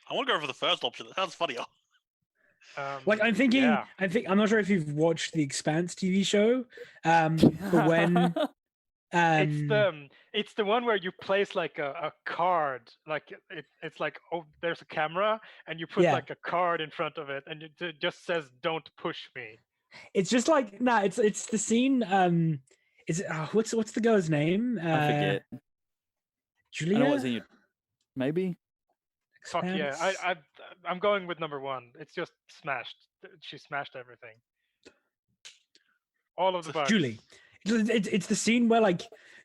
I want to go for the first option. That sounds funnier. Like I'm thinking, I'm not sure if you've watched the Expanse TV show, but when it's the one where you place like a card, like it's like, oh, there's a camera and you put like a card in front of it and it just says "Don't push me." It's just like it's the scene. Is it what's the girl's name? I forget. Julia? I know what scene maybe. Fuck yeah! I'm going with number one. It's just smashed. She smashed everything. All of the bugs. Julie. It's the scene where like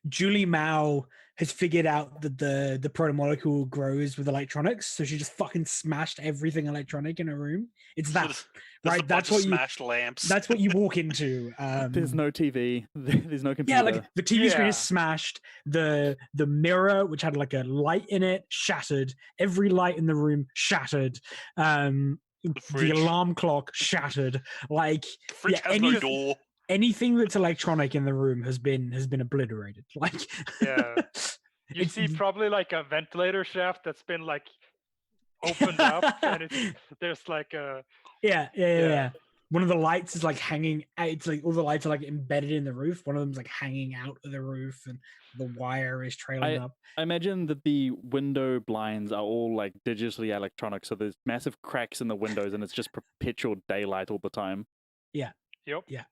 Julie Mao has figured out that the protomolecule grows with electronics, so she just fucking smashed everything electronic in her room. It's that, right? That's what smashed lamps. That's what you walk into. There's no TV. There's no computer. Yeah, like the TV screen is smashed. The mirror, which had like a light in it, shattered. Every light in the room shattered. The alarm clock shattered. Like the fridge has no door. Anything that's electronic in the room has been obliterated. Like you see probably like a ventilator shaft that's been like opened up, and there's like a yeah. One of the lights is like hanging. It's like all the lights are like embedded in the roof. One of them's like hanging out of the roof, and the wire is trailing up. I imagine that the window blinds are all like digitally electronic, so there's massive cracks in the windows, and it's just perpetual daylight all the time. Yeah. Yep. Yeah.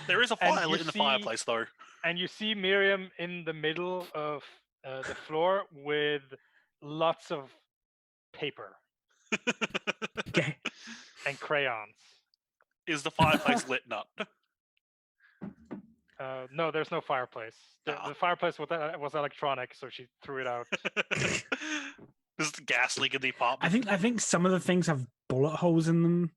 There is a fire lit in the fireplace, though. And you see Miriam in the middle of the floor with lots of paper. Okay. And crayons. Is the fireplace lit up? No, there's no fireplace. The fireplace was electronic, so she threw it out. There's the gas leak in the apartment. I think some of the things have bullet holes in them.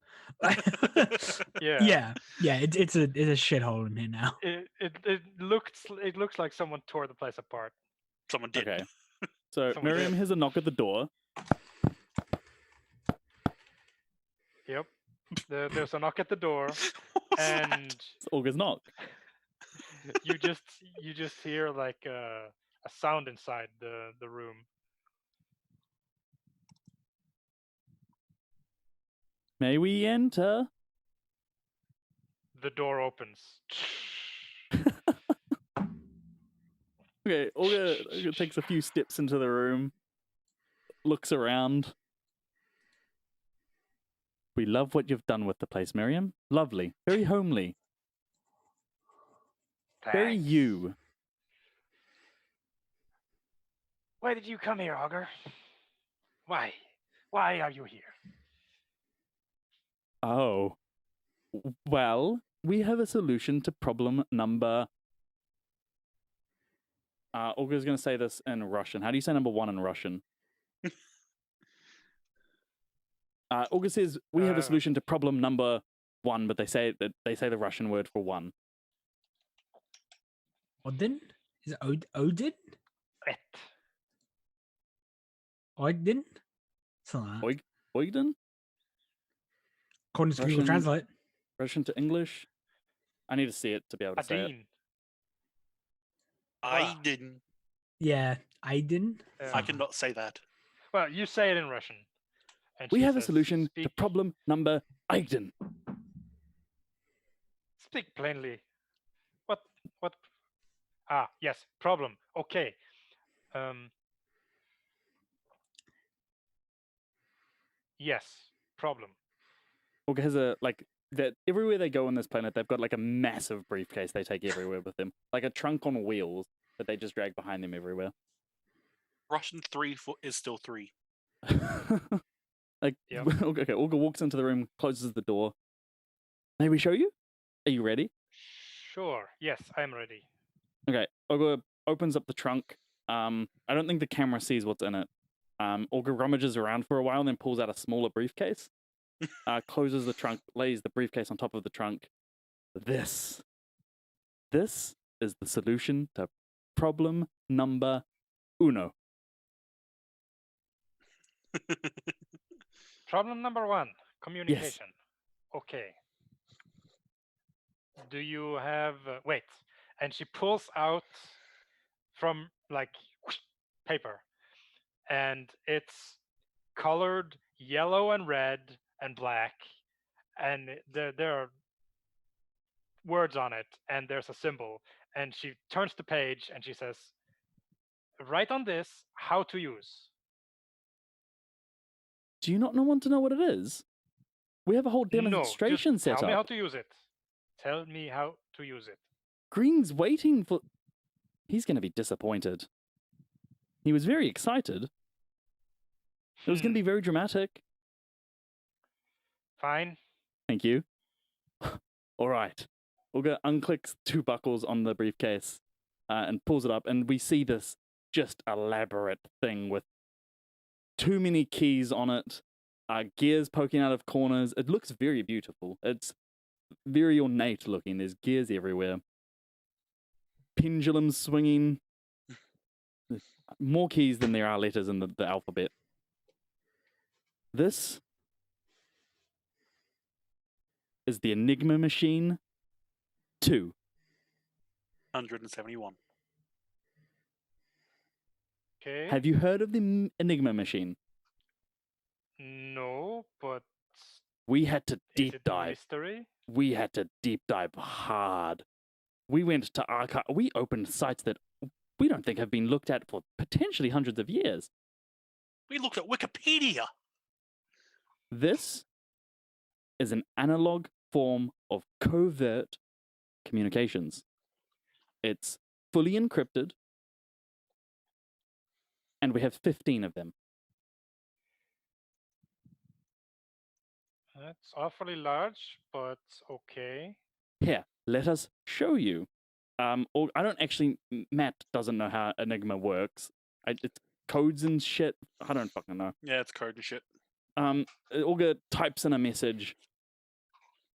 Yeah. It's a shithole in here now. It looks like someone tore the place apart. Someone did. Okay. So Miriam hears a knock at the door. Yep. There's a knock at the door, and it's Olga's knock. you just hear like a sound inside the room. May we enter? The door opens. Okay, Olga takes a few steps into the room, looks around. We love what you've done with the place, Miriam. Lovely. Very homely. Thanks. Very you. Why did you come here, Augur? Why? Why are you here? Oh. Well, we have a solution to problem number... Olga's going to say this in Russian. How do you say number one in Russian? Olga says, we have a solution to problem number one, but they say the Russian word for one. Odin? Is it Odin? Et. Odin? Something like that. Oigden? According to Google Translate. Russian to English? I need to see it to be able to say it. I didn't. Yeah, I didn't. I cannot say that. Well, you say it in Russian. And we have a solution to problem number Aigden. Speak plainly. What? Ah, yes, problem. Okay. Yes, problem. Olga has that everywhere they go on this planet, they've got like a massive briefcase they take everywhere with them, like a trunk on wheels that they just drag behind them everywhere. Russian 3 is still 3. Okay, Olga walks into the room, closes the door. May we show you? Are you ready? Sure. Yes, I'm ready. Okay, Olga opens up the trunk. I don't think the camera sees what's in it. Olga rummages around for a while, and then pulls out a smaller briefcase. Closes the trunk, lays the briefcase on top of the trunk. This is the solution to problem number uno. Problem number one, communication. Yes. Okay. Do you have... wait. And she pulls out from, like, paper. And it's colored yellow and red and black, and there are words on it, and there's a symbol. And she turns the page and she says, "Write on this how to use." Do you not want to know what it is? We have a whole No, demonstration just set tell me how up. to use it. Tell me how to use it. Green's waiting for. He's going to be disappointed. He was very excited. It was going to be very dramatic. Fine. Thank you. All right. Olga unclicks 2 buckles on the briefcase and pulls it up, and we see this just elaborate thing with too many keys on it, gears poking out of corners. It looks very beautiful. It's very ornate looking. There's gears everywhere. Pendulums swinging. More keys than there are letters in the alphabet. This is the Enigma Machine 2. 171. Okay. Have you heard of the Enigma Machine? No, but We had to is deep it a dive. mystery? We had to deep dive hard. We went to archive. We opened sites that we don't think have been looked at for potentially hundreds of years. We looked at Wikipedia. This is an analog form of covert communications. It's fully encrypted, and we have 15 of them. That's awfully large, but okay. Here, let us show you. Or I don't actually. Matt doesn't know how Enigma works. It's codes and shit. I don't fucking know. Yeah, it's code and shit. Olga types in a message,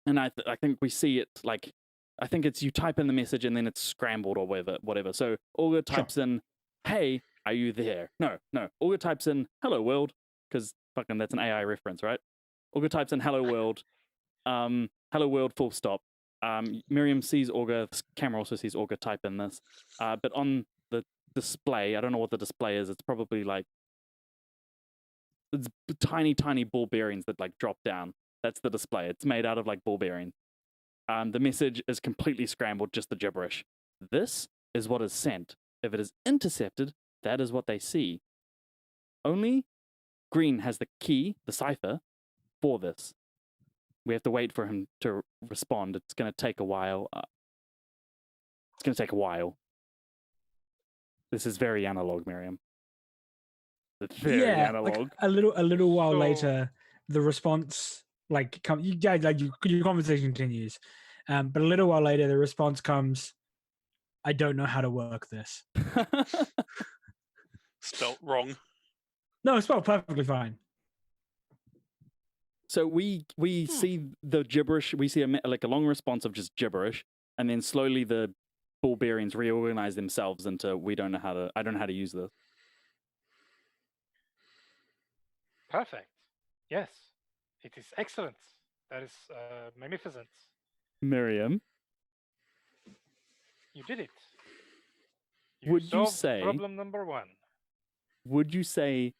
and I think we see it like. I think it's you type in the message and then it's scrambled or whatever. So Olga types in, "Hey, are you there?" No. Olga types in, "Hello world," because fucking that's an AI reference, right? Olga types in "Hello world," "Hello world," full stop. Miriam sees Olga. The camera also sees Olga type in this. But on the display, I don't know what the display is. It's probably like it's tiny ball bearings that like drop down. That's the display. It's made out of like ball bearings. The message is completely scrambled, just the gibberish. This is what is sent. If it is intercepted, that is what they see. Only Green has the key, the cipher, for this. We have to wait for him to respond. It's going to take a while. This is very analog, Miriam. It's very analog. Like a little while So- later, the response your conversation continues, but a little while later, the response comes. I don't know how to work this. Spelt wrong. No, it's spelled perfectly fine. So we see the gibberish. We see like a long response of just gibberish, and then slowly the ball bearings reorganize themselves into I don't know how to use this. Perfect. Yes, it is excellent. That is magnificent. Miriam, You did it. Would you solved say- problem number 1? would you say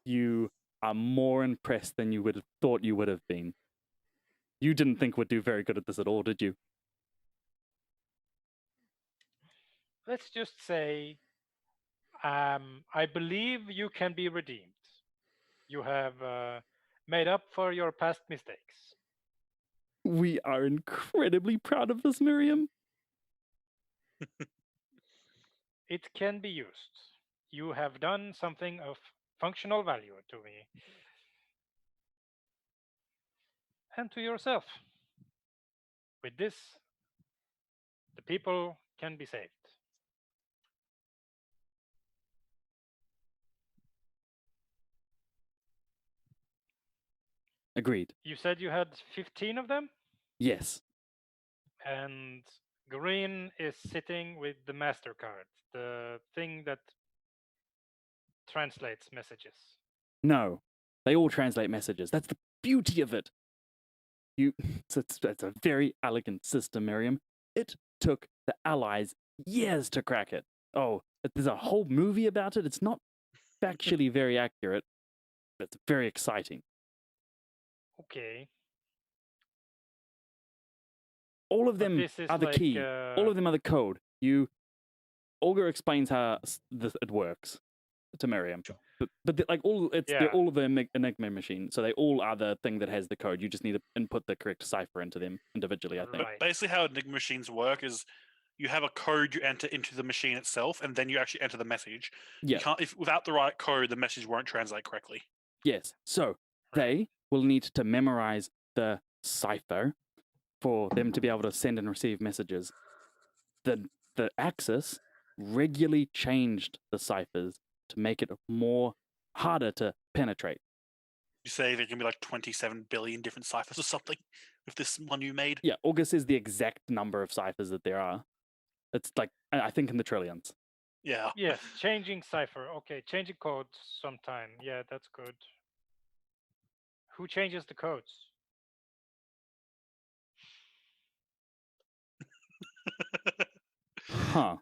you are more impressed than you would have thought you would have been? You didn't think we'd do very good at this at all, did you? Let's just say, I believe you can be redeemed. You have made up for your past mistakes. We are incredibly proud of this, Miriam. It can be used. You have done something of functional value to me and to yourself. With this, the people can be saved. Agreed. You said you had 15 of them, Yes. and Green is sitting with the MasterCard, the thing that translates messages. No. They all translate messages. That's the beauty of it. It's a very elegant system, Miriam. It took the Allies years to crack it. Oh, there's a whole movie about it. It's not factually very accurate, but it's very exciting. Okay. All of But them this is are the like, key. All of them are the code. Olga explains how it works to Miriam. Sure. But like they're Yeah. all of the Enigma machine, so they all are the thing that has the code. You just need to input the correct cipher into them individually, I think. Right. Basically, how Enigma machines work is you have a code you enter into the machine itself, and then you actually enter the message. Yeah. You can't, if without the right code, the message won't translate correctly. Yes. So they will need to memorize the cipher for them to be able to send and receive messages. The Axis regularly changed the ciphers to make it harder to penetrate. You say there can be like 27 billion different ciphers or something with this one you made. Yeah, August is the exact number of ciphers that there are. It's like, I think, in the trillions. Yeah. Yes, changing cipher. Okay, changing codes sometime. Yeah, that's good. Who changes the codes? Huh.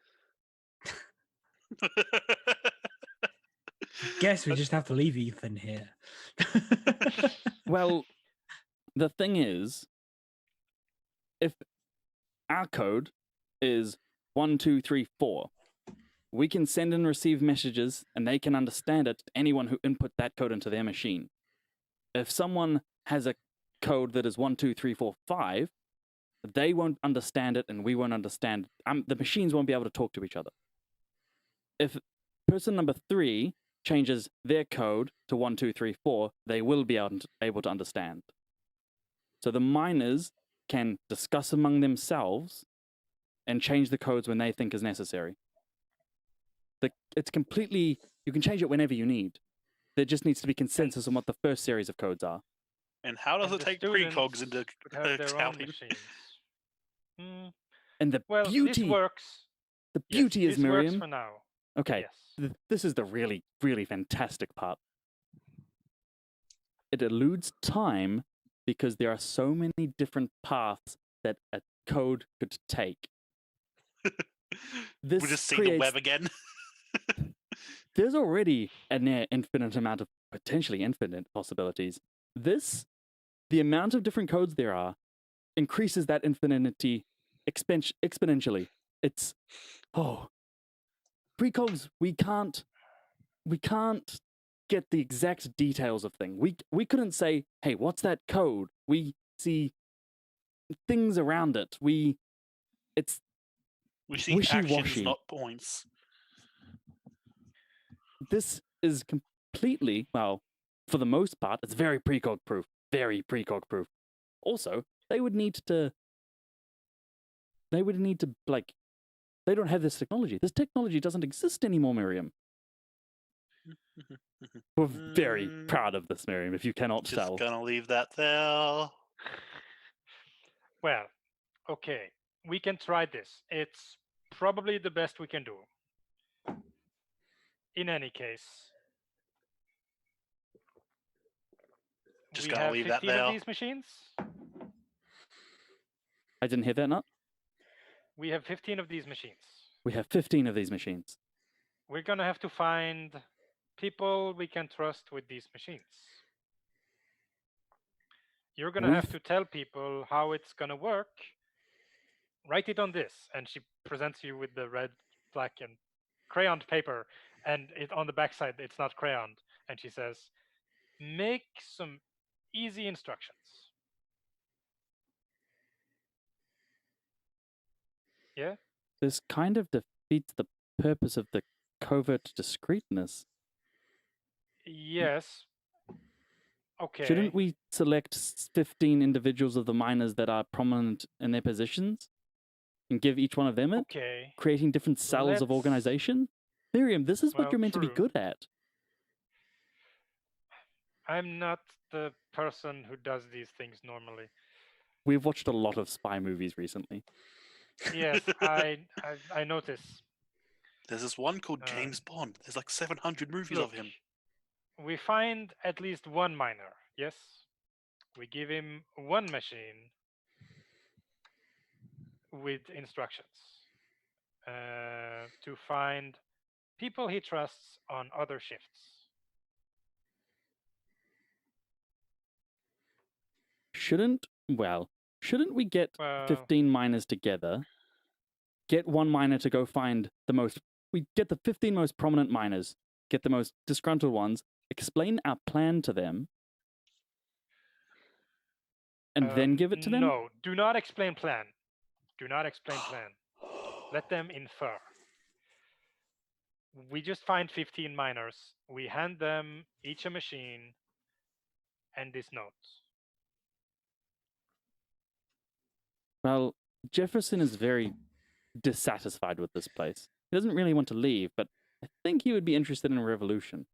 Guess we just have to leave Ethan here. Well, the thing is, if our code is 1, 2, 3, 4, we can send and receive messages and they can understand it to anyone who input that code into their machine. If someone has a code that is 1, 2, 3, 4, 5, they won't understand it and we won't understand it. The machines won't be able to talk to each other. If person number 3 changes their code to 1, 2, 3, 4, they will be able to understand. So the miners can discuss among themselves and change the codes when they think is necessary. It's completely, you can change it whenever you need. There just needs to be consensus on what the first series of codes are. And how does And it the take precogs students into would have their own counting? machines. And the Well, beauty, this works. the Yes, beauty is, this works Miriam. for now. Okay, Yes. this is the really, really fantastic part. It eludes time because there are so many different paths that a code could take. We This just see the creates- web again. There's already a near infinite amount of potentially infinite possibilities. The amount of different codes there are, increases that infinity exponentially. It's, precogs, we can't get the exact details of things. We couldn't say, hey, what's that code? We see things around it. It's We see wishy-washy. actions, not points. This is completely, well, for the most part, it's very precog proof. Very precog proof. Also, they would need to, like, they don't have this technology. This technology doesn't exist anymore, Miriam. We're very proud of this, Miriam, if you cannot Just tell. gonna leave that there. Well, okay. We can try this. It's probably the best we can do. In any case, Just we gonna have leave that 15 of there. these machines. I didn't hear that, Nut. We have 15 of these machines. We have 15 of these machines. We're gonna have to find people we can trust with these machines. You're gonna have to tell people how it's gonna work. Write it on this, and she presents you with the red, black, and crayoned paper, and on the backside it's not crayoned, and she says, "Make some easy instructions." Yeah. This kind of defeats the purpose of the covert discreteness. Yes. Okay. Shouldn't we select 15 individuals of the miners that are prominent in their positions and give each one of them it? Okay. Creating different cells of Let's- organization? Miriam, this is what Well, you're meant to be true. good at. I'm not the person who does these things normally. We've watched a lot of spy movies recently. Yes, I notice. There's this one called James Bond. There's like 700 movies Look, of him. we find at least one miner. Yes. We give him one machine with instructions to find people he trusts on other shifts. shouldn't we get 15 miners together, get one miner to go find we get the 15 most prominent miners, get the most disgruntled ones, explain our plan to them, and then give it to them? No, do not explain plan. Do not explain plan. Let them infer. We just find 15 miners. We hand them each a machine and this note. Well, Jefferson is very dissatisfied with this place. He doesn't really want to leave, but I think he would be interested in a revolution.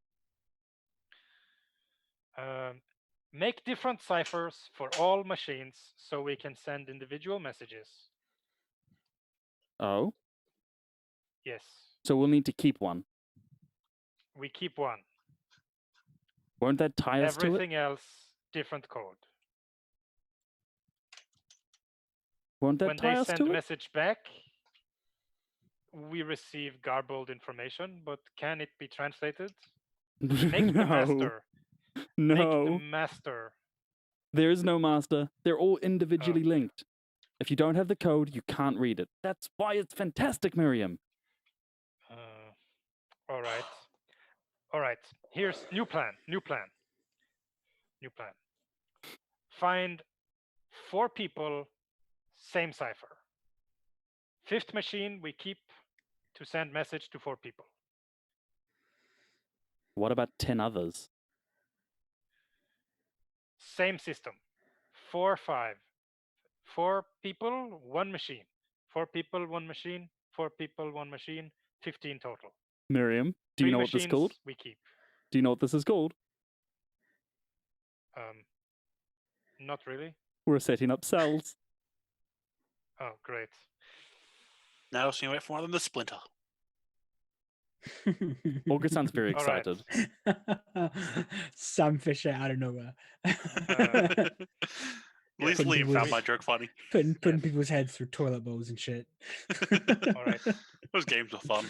Make different ciphers for all machines so we can send individual messages. Oh? Yes. So we'll need to keep one. We keep one. Won't that tie us to it? Everything else, different code. Won't that When tie they us send to it? message back, we receive garbled information, but can it be translated? Make the master. Make the No. master. There is no master. They're all individually linked. If you don't have the code, you can't read it. That's why it's fantastic, Miriam. All right. All right. Here's new plan. Find 4 people, same cipher. 5th machine we keep to send message to 4 people. What about 10 others? Same system. 4, 5. 4 people, 1 machine. 4 people, 1 machine. 4 people, 1 machine. 15 total. Miriam, do you know what this is called? We keep. Do you know what this is called? Not really. We're setting up cells. Oh, great. Now just wait for one of them to splinter. August sounds very All right. excited. Sam Fisher out of nowhere. At least Putting Liam people found with- my joke funny. putting Yes. people's heads through toilet bowls and shit. All right. Those games were fun.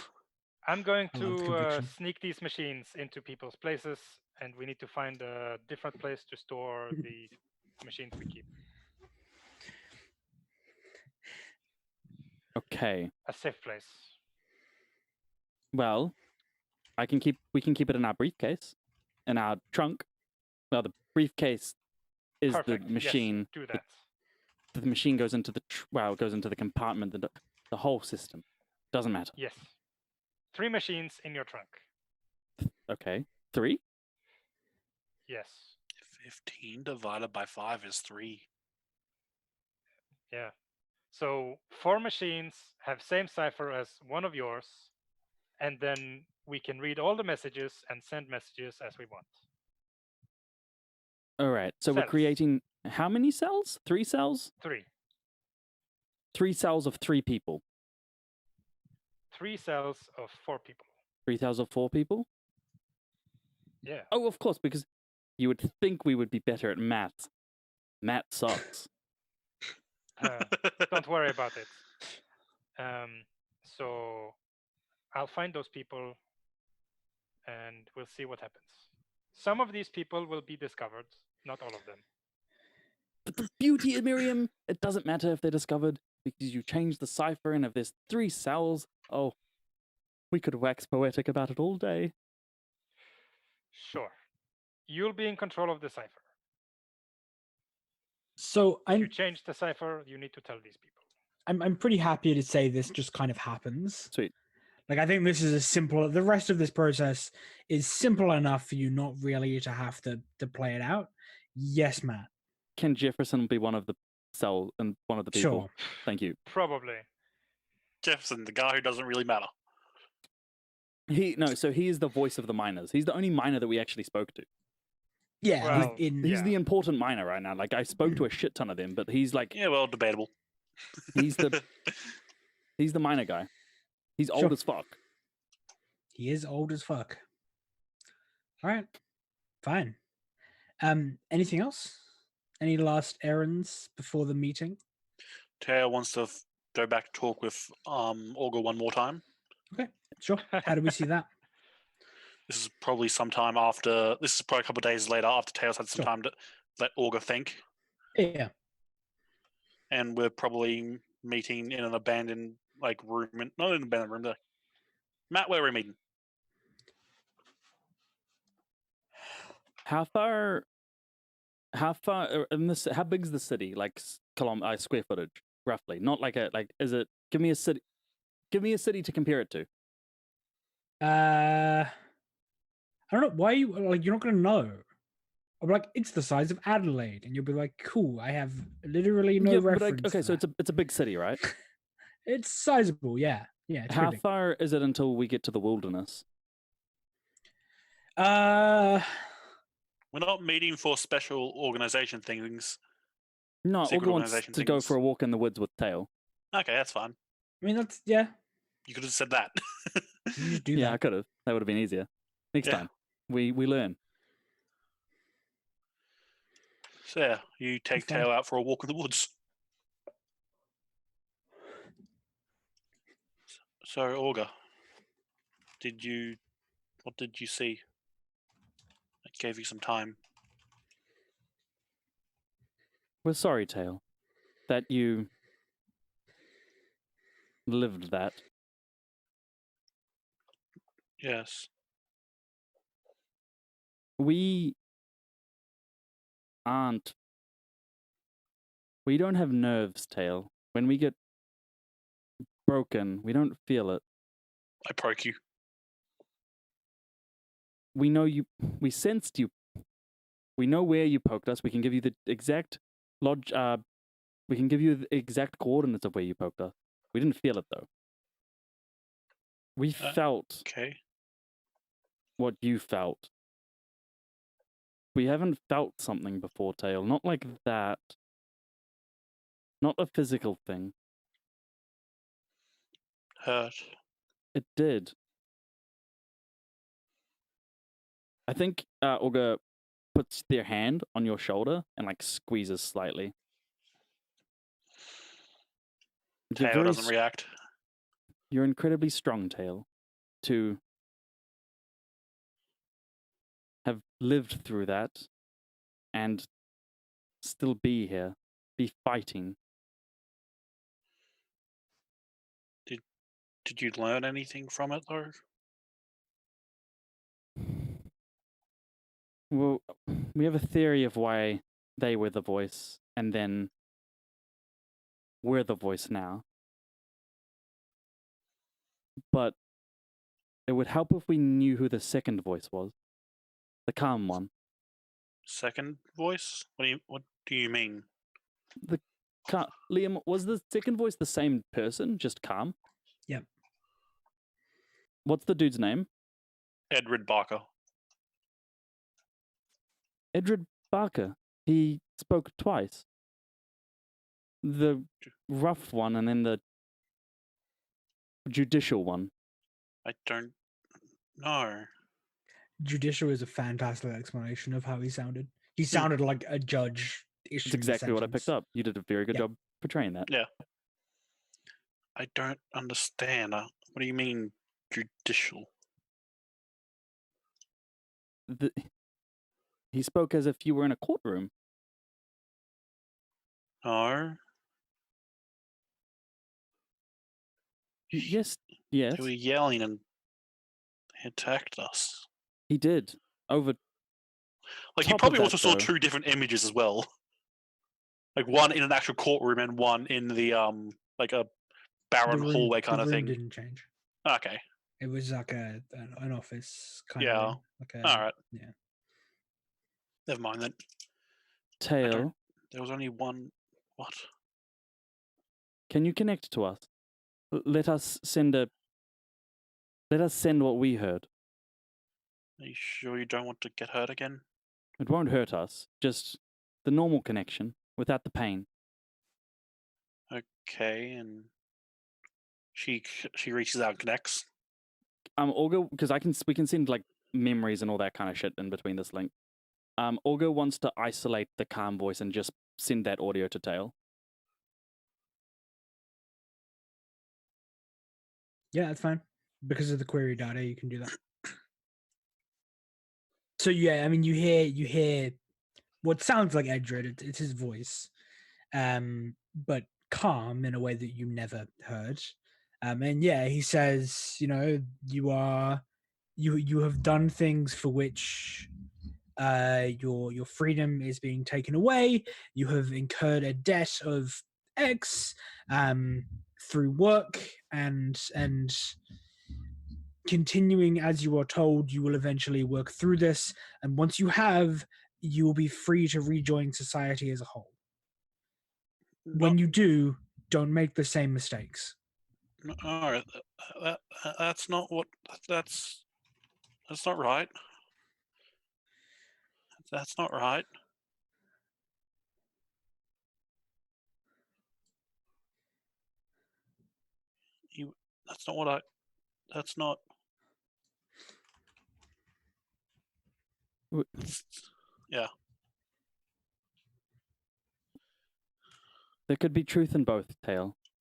I'm going I love to conviction. sneak these machines into people's places, and we need to find a different place to store the machines we keep. Okay. A safe place. Well, we can keep it in our briefcase, in our trunk. Well, the briefcase is Perfect. the machine. Yes, do that. The machine goes into the compartment, the whole system. Doesn't matter. Yes. 3 machines in your trunk. Okay. 3? Yes. 15 divided by 5 is 3. Yeah. So 4 machines have same cipher as one of yours, and then we can read all the messages and send messages as we want. All right. So we're Cells. creating how many cells? 3 cells? 3. 3 cells of 3 people. 3 cells of 4 people. 3 cells of 4 people? Yeah. Oh, of course, because you would think we would be better at maths. Math sucks. Don't worry about it. So I'll find those people and we'll see what happens. Some of these people will be discovered, not all of them. But the beauty of Miriam, it doesn't matter if they're discovered because you change the cipher, and if there's 3 cells, oh, we could wax poetic about it all day. Sure. You'll be in control of the cipher. So If you change the cipher, you need to tell these people. I'm pretty happy to say this just kind of happens. Sweet. Like, I think this is the rest of this process is simple enough for you not really to have to play it out. Yes, Matt. Can Jefferson be one of the cell and one of the people? Sure. Thank you. Probably. Jefferson, the guy who doesn't really matter. So he is the voice of the miners. He's the only miner that we actually spoke to. Yeah. Well, He's the important miner right now. Like, I spoke to a shit ton of them, but he's like, Yeah, well, debatable. he's the miner guy. He's old Sure. as fuck. He is old as fuck. All right. Fine. Anything else? Any last errands before the meeting? Teo wants to go back and talk with Olga one more time. Okay, sure. How do we see that? This is probably sometime after. This is probably a couple of days later after Teo's had some Sure. time to let Olga think. Yeah. And we're probably meeting in an abandoned room, not in an abandoned room. Matt, where are we meeting? How far in this? How big's the city? Square footage, roughly. Not is it? Give me a city. Give me a city to compare it to. I don't know why you're not gonna know. I'm like, it's the size of Adelaide, and you'll be like, cool. I have literally no reference. Okay, to so that. it's a big city, right? It's sizable, yeah. It's How pretty big. far is it until we get to the wilderness? We're not meeting for special organization things. No, Secret Olga wants organization to go things. for a walk in the woods with Tail. Okay, that's fine. I mean, that's yeah. You could have said that. You just do Yeah, that. I could have. That would have been easier. Next time, we learn. So yeah, you take fine. Tail out for a walk in the woods. So Olga, what did you see? It gave you some time. We're sorry, Tail, that you lived that. Yes. We don't have nerves, Tail. When we get broken, we don't feel it. I broke you. We know you. We sensed you. We know where you poked us. We can give you the exact we can give you the exact coordinates of where you poked us. We didn't feel it though. We felt Okay. what you felt. We haven't felt something before, Tail. Not like that. Not a physical thing. Hurt. It did. I think Olga puts their hand on your shoulder and squeezes slightly. Tail doesn't react. You're incredibly strong, Tail, to have lived through that and still be here, be fighting. Did you learn anything from it though? Well, we have a theory of why they were the voice, and then we're the voice now. But it would help if we knew who the second voice was. The calm one. Second voice? What do you mean? Liam, was the second voice the same person, just calm? Yep. What's the dude's name? Edward Barker. Edward Barker. He spoke twice. The rough one and then the judicial one. I don't know. Judicial is a fantastic explanation of how he sounded. He sounded like a judge. That's exactly what I picked up. You did a very good job portraying that. Yeah. I don't understand. What do you mean, judicial? He spoke as if you were in a courtroom. No. Yes. They were yelling and they attacked us. He did. Over. You probably also saw two different images as well. One in an actual courtroom and one in the a barren hallway kind of thing. The room didn't change. Okay. It was like an office kind of thing. All right. Yeah. Never mind then. Tail. There was only one. What? Can you connect to us? Let us send what we heard. Are you sure you don't want to get hurt again? It won't hurt us. Just the normal connection without the pain. Okay, and she reaches out and connects. Olga, because we can send memories and all that kind of shit in between this link. Olga wants to isolate the calm voice and just send that audio to Tail. Yeah, that's fine. Because of the query data, you can do that. So yeah, I mean, you hear what sounds like Edred. It's his voice, but calm in a way that you never heard. And yeah, he says, you know, you have done things for which your freedom is being taken away. You have incurred a debt of X through work and continuing as you are told. You will eventually work through this, and once you have, you will be free to rejoin society as a whole. When you do, don't make the same mistakes. No, that's not what. That's not right. That's not right. That's not what I. That's not. Yeah. There could be truth in both, Tale.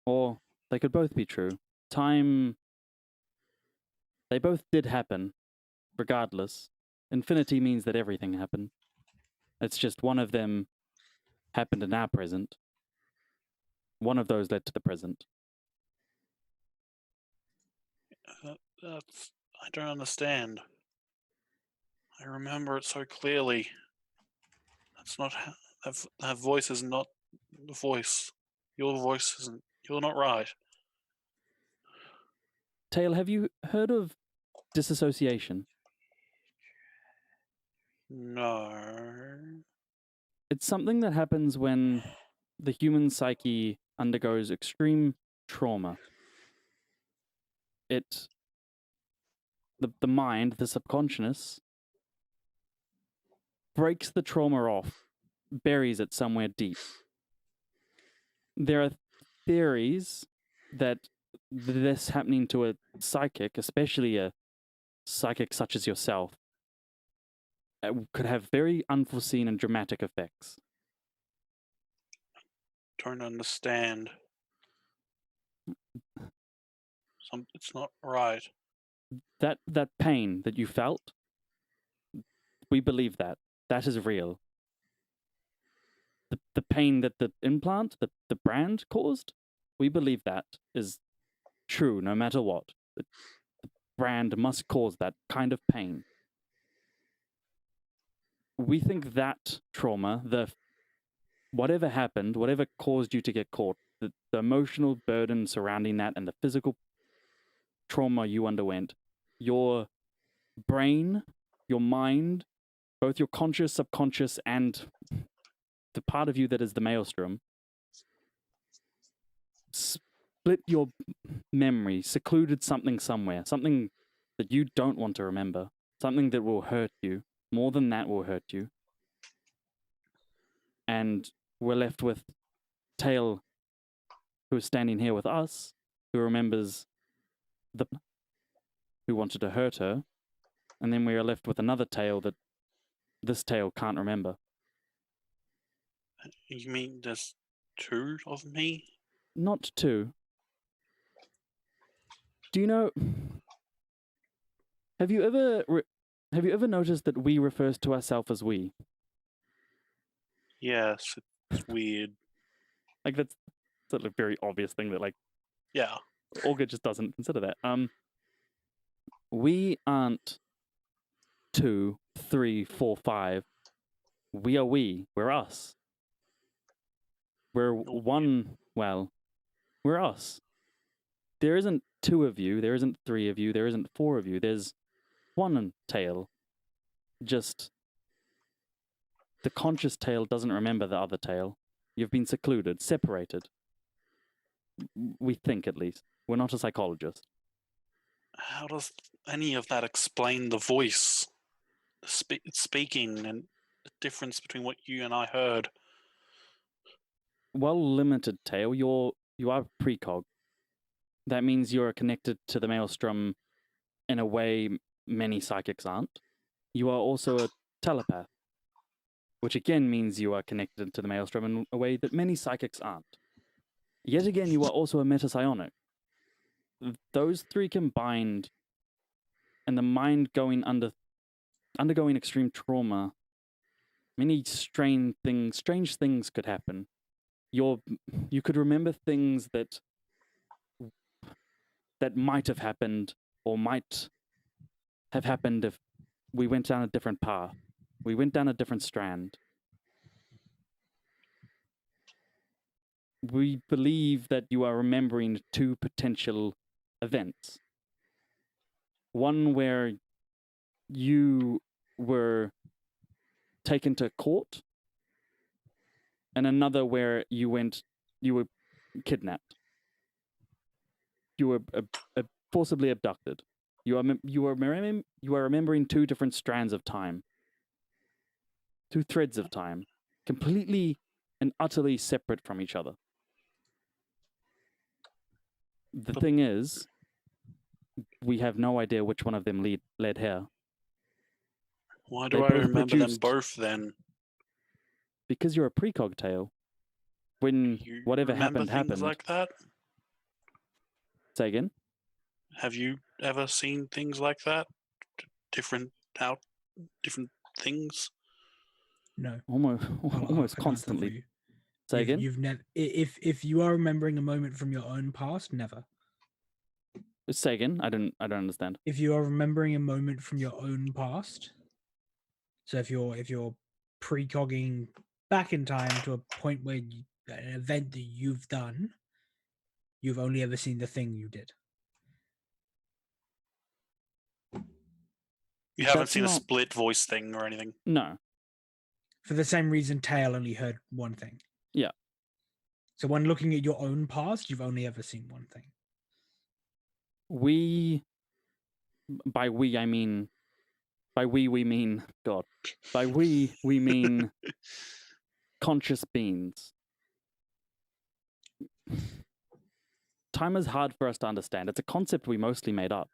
Or they could both be true. Time... They both did happen, regardless. Infinity means that everything happened. It's just one of them happened in our present. One of those led to the present. That's... I don't understand. I remember it so clearly. That's not... That voice is not the voice. Your voice isn't... You're not right. Tale, have you heard of disassociation? No. It's something that happens when the human psyche undergoes extreme trauma. The mind, the subconscious, breaks the trauma off, buries it somewhere deep. There are theories that this happening to a psychic, especially a psychic such as yourself, could have very unforeseen and dramatic effects. Don't understand. It's not right. That pain that you felt, we believe that. That is real. The pain that the implant, the brand caused, we believe that is true no matter what. The brand must cause that kind of pain. We think that trauma, whatever happened, whatever caused you to get caught, the emotional burden surrounding that and the physical trauma you underwent, your brain, your mind, both your conscious, subconscious, and the part of you that is the maelstrom, split your memory, secluded something somewhere, something that you don't want to remember, something that will hurt you, more than that will hurt you. And we're left with Tale, who is standing here with us, who remembers who wanted to hurt her, and then we are left with another Tale that this Tale can't remember. You mean there's two of me? Not two. Do you know... Have you ever noticed that we refers to ourselves as we? Yes, it's weird. Like that's a very obvious thing that yeah, Olga just doesn't consider that. We aren't 2, 3, 4, 5. We are we. We're us. We're one. Well, we're us. There isn't 2 of you. There isn't 3 of you. There isn't 4 of you. There's one Tale. Just the conscious Tale doesn't remember the other Tale. You've been secluded, separated. We think, at least. We're not a psychologist. How does any of that explain the voice speaking and the difference between what you and I heard? Well, limited Tale. You are precog. That means you're connected to the maelstrom in a way many psychics aren't. You are also a telepath, which again means you are connected to the maelstrom in a way that many psychics aren't. Yet again, you are also a metapsionic. Those 3 combined, and the mind undergoing extreme trauma, Many strange things could happen. You could remember things that might have happened or might have happened if we went down a different path. We went down a different strand. We believe that you are remembering two potential events. One where you were taken to court, and another where you were kidnapped. You were forcibly abducted. You are remembering two different strands of time, two threads of time, completely and utterly separate from each other. The thing is, we have no idea which one of them led here. Why do They I both remember them produced- both then? Because you're a precog tale. When You whatever remember happened things happened. like that? Say again? Have you ever seen things like that? Different things? No. Almost I'll almost answer that for constantly. you. Say again? You've never. If you are remembering a moment from your own past, never. Say again? I don't understand. If you are remembering a moment from your own past, so if you're precogging back in time to a point where an event that you've done, you've only ever seen the thing you did. You haven't That's seen a not- split voice thing or anything? No. For the same reason, Tail only heard one thing. Yeah. So when looking at your own past, you've only ever seen one thing. By we mean God. By we mean conscious beings. Time is hard for us to understand. It's a concept we mostly made up.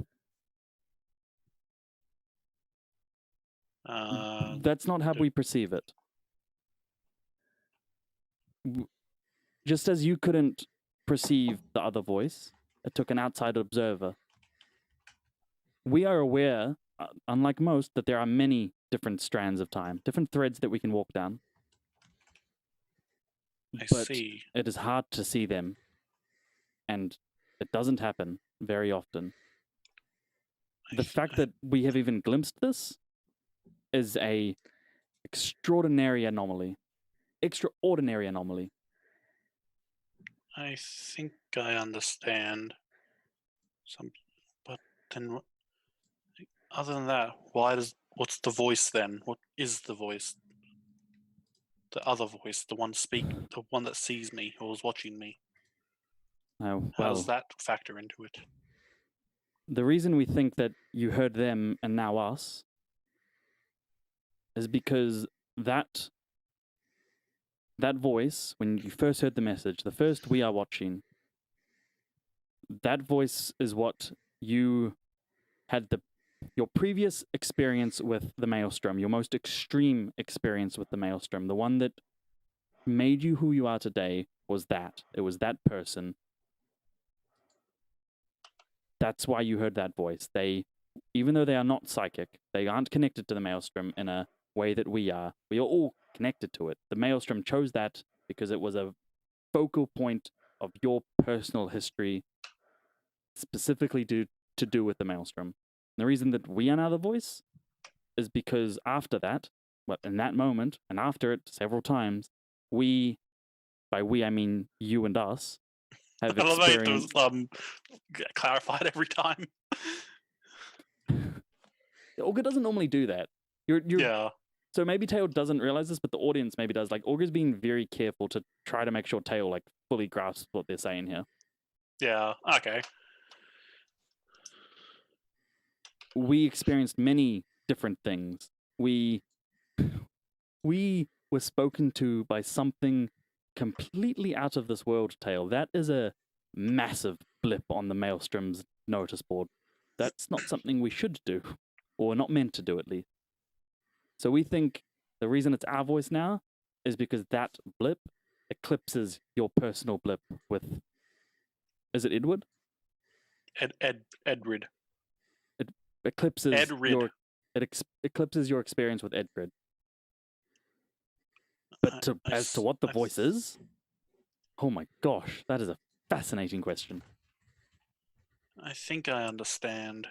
That's not how we perceive it. Just as you couldn't perceive the other voice, it took an outside observer. We are aware, unlike most, that there are many different strands of time, different threads that we can walk down. I But see. it is hard to see them, and it doesn't happen very often. The fact that we have even glimpsed this is a extraordinary anomaly. Extraordinary anomaly. I think I understand. But then, other than that, what's the voice then? What is the voice? The other voice, the one that sees me or is watching me. How does that factor into it? The reason we think that you heard them and now us is because that voice, when you first heard the message, the first "we are watching," that voice is what you had your previous experience with the Maelstrom, your most extreme experience with the Maelstrom, the one that made you who you are today was that. It was that person. That's why you heard that voice. Even though they are not psychic, they aren't connected to the Maelstrom in a way that we are. We are all connected to it. The Maelstrom chose that because it was a focal point of your personal history, specifically to do with the Maelstrom. And the reason that we are now the voice is because after that, well, in that moment, and after it several times, by we I mean you and us, have I love how it experienced... was clarified every time. Olga doesn't normally do that. Yeah. So maybe Tail doesn't realize this, but the audience maybe does. Like, Olga's being very careful to try to make sure Tail fully grasps what they're saying here. Yeah. Okay. We experienced many different things. We were spoken to by something completely out of this world, Tail. That is a massive blip on the Maelstrom's notice board. That's not something we should do, or not meant to do at least. So we think the reason it's our voice now is because that blip eclipses your personal blip with... Is it Edward? Edrid. It eclipses Edrid. eclipses your experience with Edgrid. As to what the voice is? Oh my gosh, that is a fascinating question. I think I understand.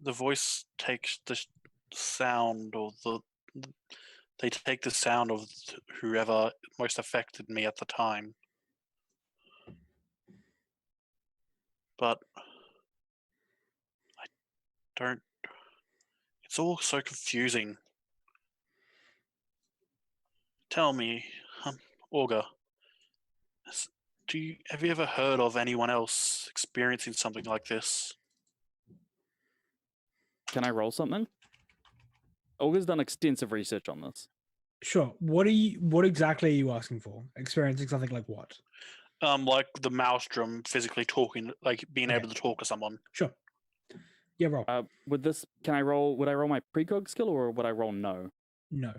The voice takes the sound, or they take the sound of whoever most affected me at the time. But I don't. It's all so confusing. Tell me, Olga, have you ever heard of anyone else experiencing something like this? Can I roll something? Olga's done extensive research on this. Sure. What exactly are you asking for? Experiencing something like what? Like the maelstrom physically talking, like being Okay. able to talk to someone. Sure. Yeah, roll. With this, can I roll? Would I roll my precog skill, or would I roll no? No.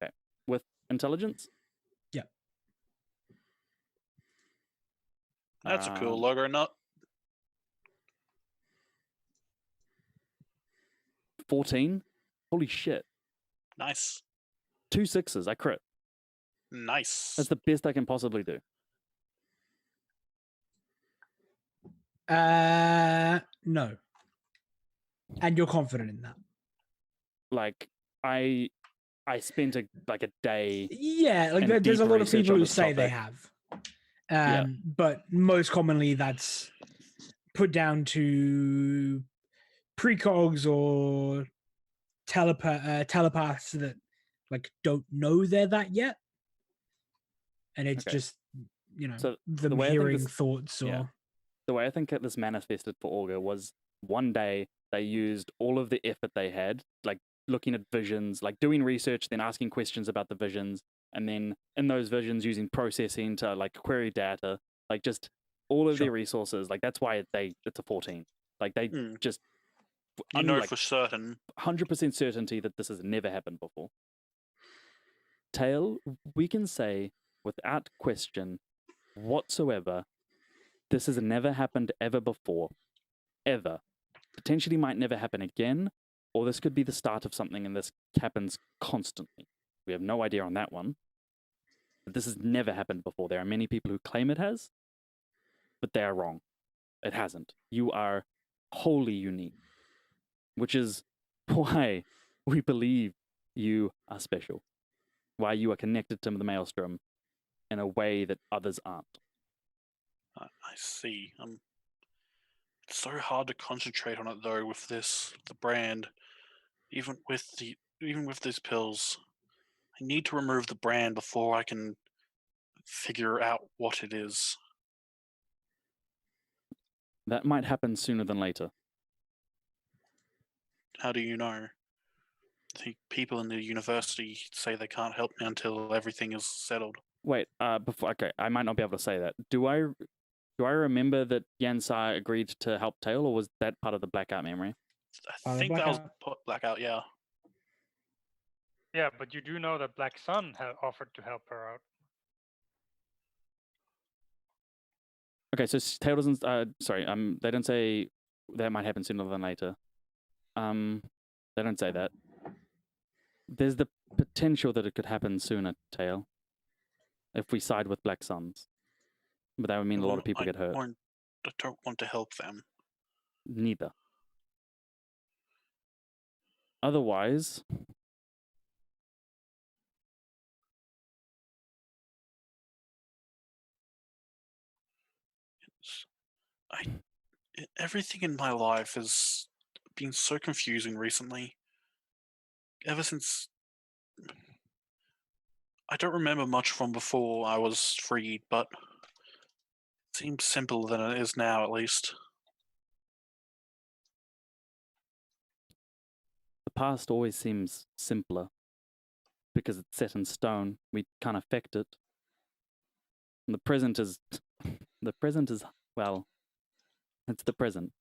Okay. With intelligence? Yeah. That's a cool logo nut. 14. Holy shit. Nice. 2 6s. I crit. Nice. That's the best I can possibly do. No. And you're confident in that? Like, I spent a day. Yeah, like and there's a deep lot of research people on who this say they topic. have. But most commonly that's put down to precogs or telepaths that like don't know they're that yet. And it's Okay. just, So them way I think hearing this- thoughts or... yeah. The way I think this manifested for Olga was one day they used all of the effort they had, like looking at visions, like doing research, then asking questions about the visions, and then in those visions using processing to like query data, like just all of Sure. their resources. Like that's why it's a 14. Like they just You know like, for certain. 100% certainty that this has never happened before. Tail, we can say without question whatsoever, this has never happened ever before. Ever. Potentially might never happen again, or this could be the start of something and this happens constantly. We have no idea on that one. But this has never happened before. There are many people who claim it has, but they are wrong. It hasn't. You are wholly unique, which is why we believe you are special, why you are connected to the maelstrom in a way that others aren't. I see. It's so hard to concentrate on it though with the brand. Even with these pills, I need to remove the brand before I can figure out what it is. That might happen sooner than later. How do you know? The people in the university say they can't help me until everything is settled. Wait, okay, I might not be able to say that. Do I remember that Yansai agreed to help Tail, or was that part of the blackout memory? I think that was blackout, yeah. Yeah, but you do know that Black Sun had offered to help her out. Okay, so Tail doesn't. Sorry, they don't say that might happen sooner than later. They don't say that. There's the potential that it could happen sooner, Tail, if we side with Black Suns. But that would mean a lot of people get hurt. I don't want to help them. Neither. Otherwise, Everything in my life has been so confusing recently. Ever since I don't remember much from before I was freed, but it seems simpler than it is now, at least. the past always seems simpler because it's set in stone. We can't affect it. And the present is, well, it's the present.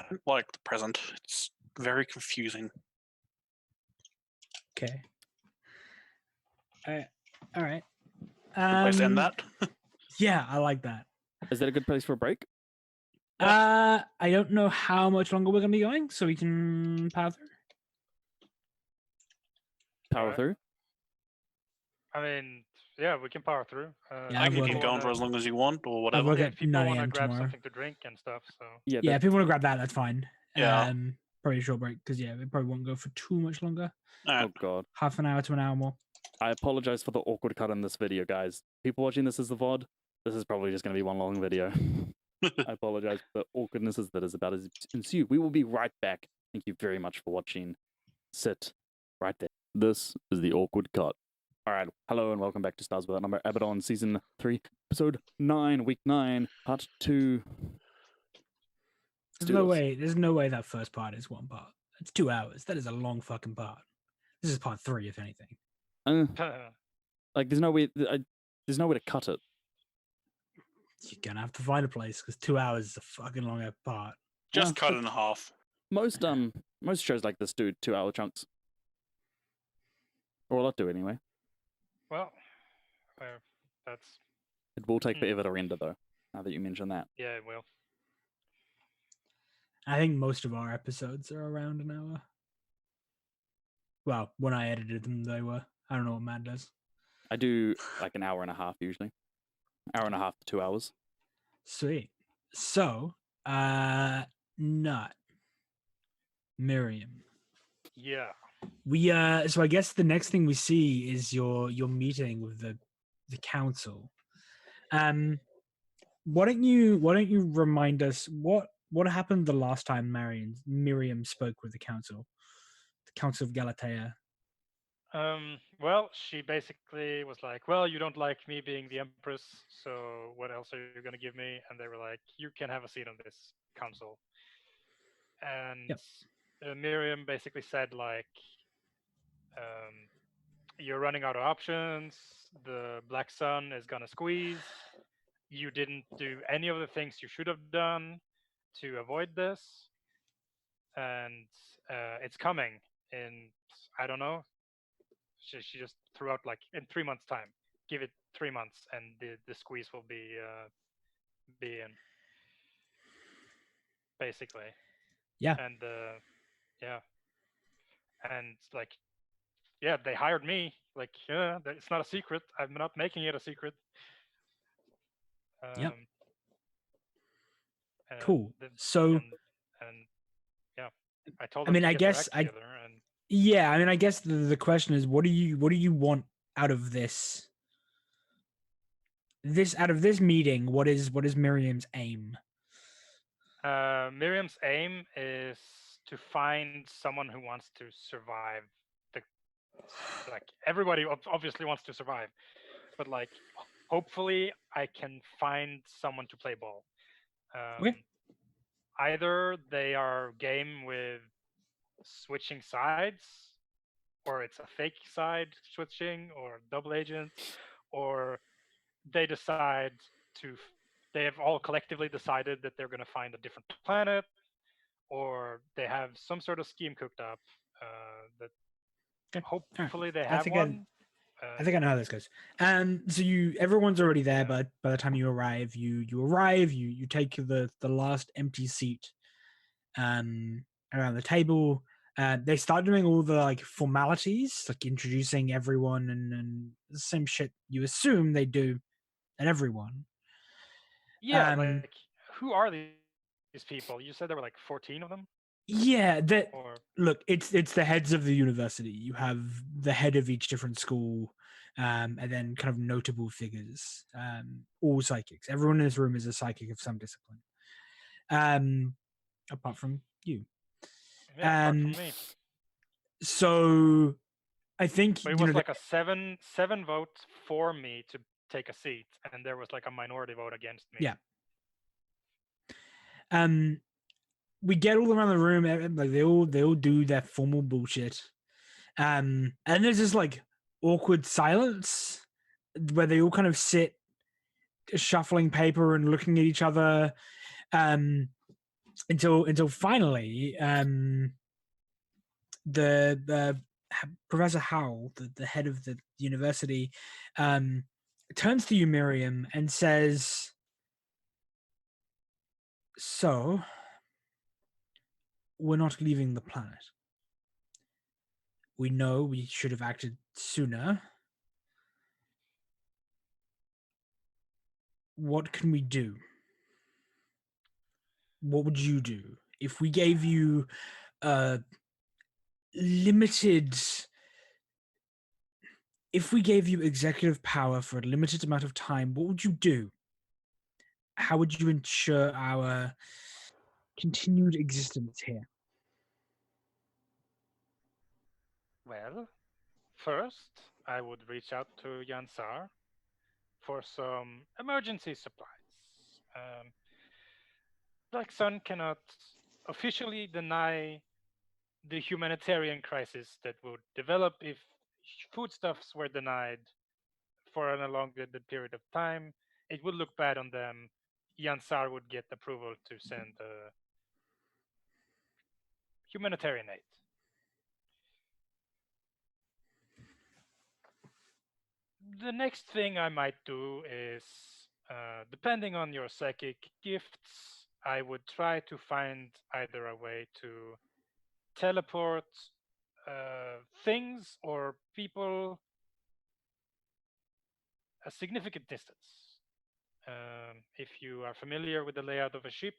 I don't like the present. It's very confusing. Okay. All right. Good place to end that. Yeah, I like that. Is that a good place for a break? I don't know how much longer we're gonna be going, so we can power through. Power Alright. through. I mean, yeah, we can power through. Yeah, I I've can worked keep it. going for as long as you want or I've whatever. worked Yeah, at if people 9 want to a.m. grab tomorrow. something to drink and stuff, so Yeah. Yeah, if people want to grab that, that's fine. Yeah. Probably a short break because yeah, it probably won't go for too much longer. Alright. Oh god. Half an hour to an hour more. I apologize for the awkward cut in this video, guys. People watching this as the VOD, this is probably just going to be one long video. I apologize for the awkwardnesses that is about to ensue. We will be right back. Thank you very much for watching. Sit right there. This is the awkward cut. All right. Hello and welcome back to Stars Without Number, Abaddon, Season 3, Episode 9, Week 9, Part 2. There's no way that first part is one part. It's 2 hours. That is a long fucking part. This is part 3, if anything. Like, there's no way to cut it. You're gonna have to find a place because 2 hours is a fucking long part. Just Yeah, cut but- it in half. Most shows like this do 2-hour chunks. Or a lot do anyway. well, that's It will take forever to render though, now that you mention that. yeah, it will. I think most of our episodes are around an hour. Well, when I edited them, they were. I don't know what Matt does. I do like an hour and a half usually. Hour and a half to 2 hours. Sweet. So, Nut, Miriam. Yeah. We so I guess the next thing we see is your meeting with the council. Why don't you remind us what happened the last time Miriam spoke with the council of Galatea? Well, she basically was like, well, you don't like me being the empress, so what else are you going to give me? And they were like, you can have a seat on this council. And Miriam basically said, like, you're running out of options. The Black Sun is going to squeeze. You didn't do any of the things you should have done to avoid this. And it's coming in, I don't know. She just threw out like in 3 months' time. Give it 3 months, and the squeeze will be in. Basically. Yeah. And yeah, and like, yeah, they hired me. Like, yeah, it's not a secret. I'm not making it a secret. Yep. and Cool. the- So, and yeah, I told I them mean, to I get their guess act together, and yeah, I mean, I guess the question is, what do you want out of this? Out of this meeting, what is Miriam's aim? Miriam's aim is to find someone who wants to survive. Like, everybody obviously wants to survive, but like, hopefully I can find someone to play ball. Okay. Either they are game with switching sides, or it's a fake side switching, or double agent, or they decide they have all collectively decided that they're going to find a different planet, or they have some sort of scheme cooked up that Okay. hopefully they I have think one. I think I know how this goes. So everyone's already there, Yeah. but by the time you arrive, you take the last empty seat around the table. They start doing all the like formalities, like introducing everyone and the same shit you assume they do at everyone. Yeah, Um, like, who are these people? You said there were like 14 of them? Yeah, that Or look, it's the heads of the university. You have the head of each different school, and then kind of notable figures, all psychics. Everyone in this room is a psychic of some discipline, apart from you. yeah, apart from me. So I think But it was like a seven vote for me to take a seat, and there was like a minority vote against me. Yeah. We get all around the room, like they all do their formal bullshit, and there's this like awkward silence where they all kind of sit, shuffling paper and looking at each other, until finally, the Professor Howell, the head of the university, turns to you, Miriam, and says, So, we're not leaving the planet. We know we should have acted sooner. What can we do? What would you do if we gave you limited if we gave you executive power for a limited amount of time? What would you do? How would you ensure our continued existence here? Well, first, I would reach out to Yansar for some emergency supplies. Black Sun cannot officially deny the humanitarian crisis that would develop if foodstuffs were denied for an elongated period of time. It would look bad on them. Yansar would get approval to send humanitarian aid. The next thing I might do is, depending on your psychic gifts, I would try to find either a way to teleport things or people a significant distance. If you are familiar with the layout of a ship,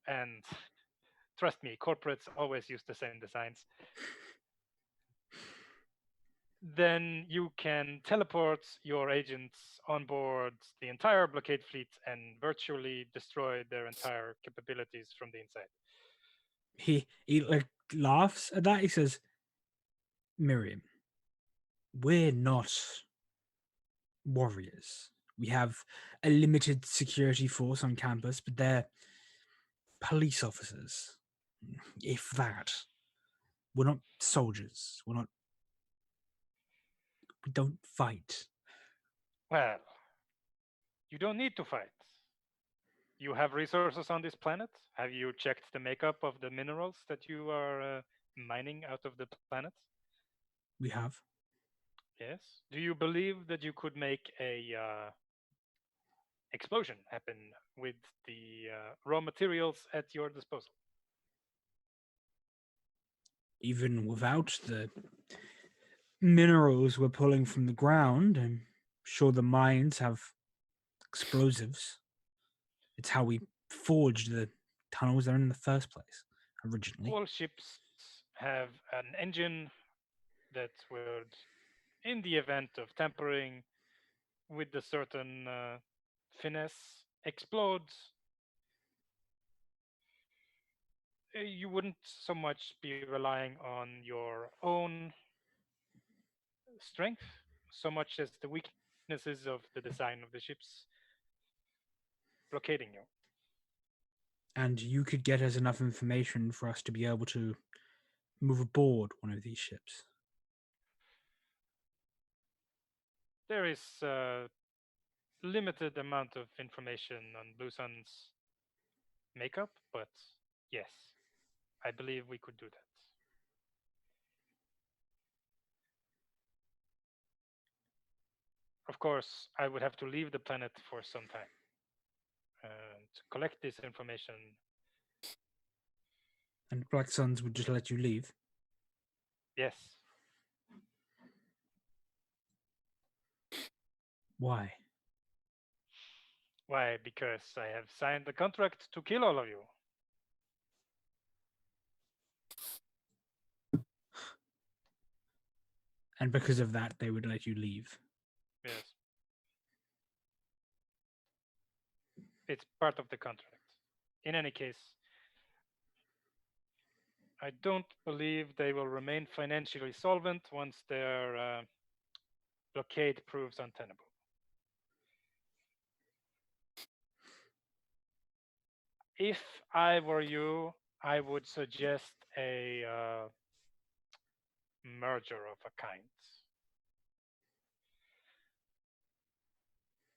and trust me, corporates always use the same designs, then you can teleport your agents on board the entire blockade fleet and virtually destroy their entire capabilities from the inside. He like laughs at that. He says, Miriam, we're not warriors. We have a limited security force on campus, but they're police officers. If that. We're not soldiers. We don't fight. Well, you don't need to fight. You have resources on this planet. Have you checked the makeup of the minerals that you are mining out of the planet? We have. Yes. Do you believe that you could make a explosion happen with the raw materials at your disposal? Even without the minerals we're pulling from the ground, I'm sure the mines have explosives. It's how we forged the tunnels there in the first place, originally. All ships have an engine that would, in the event of tampering with a certain finesse, explode. You wouldn't so much be relying on your own strength so much as the weaknesses of the design of the ships blockading you. And you could get us enough information for us to be able to move aboard one of these ships. There is a limited amount of information on Blue Sun's makeup, but yes, I believe we could do that. Of course, I would have to leave the planet for some time to collect this information. And Black Suns would just let you leave. Yes. Why? Why? Because I have signed the contract to kill all of you. And because of that, they would let you leave. Yes. It's part of the contract. In any case, I don't believe they will remain financially solvent once their blockade proves untenable. If I were you, I would suggest a merger of a kind.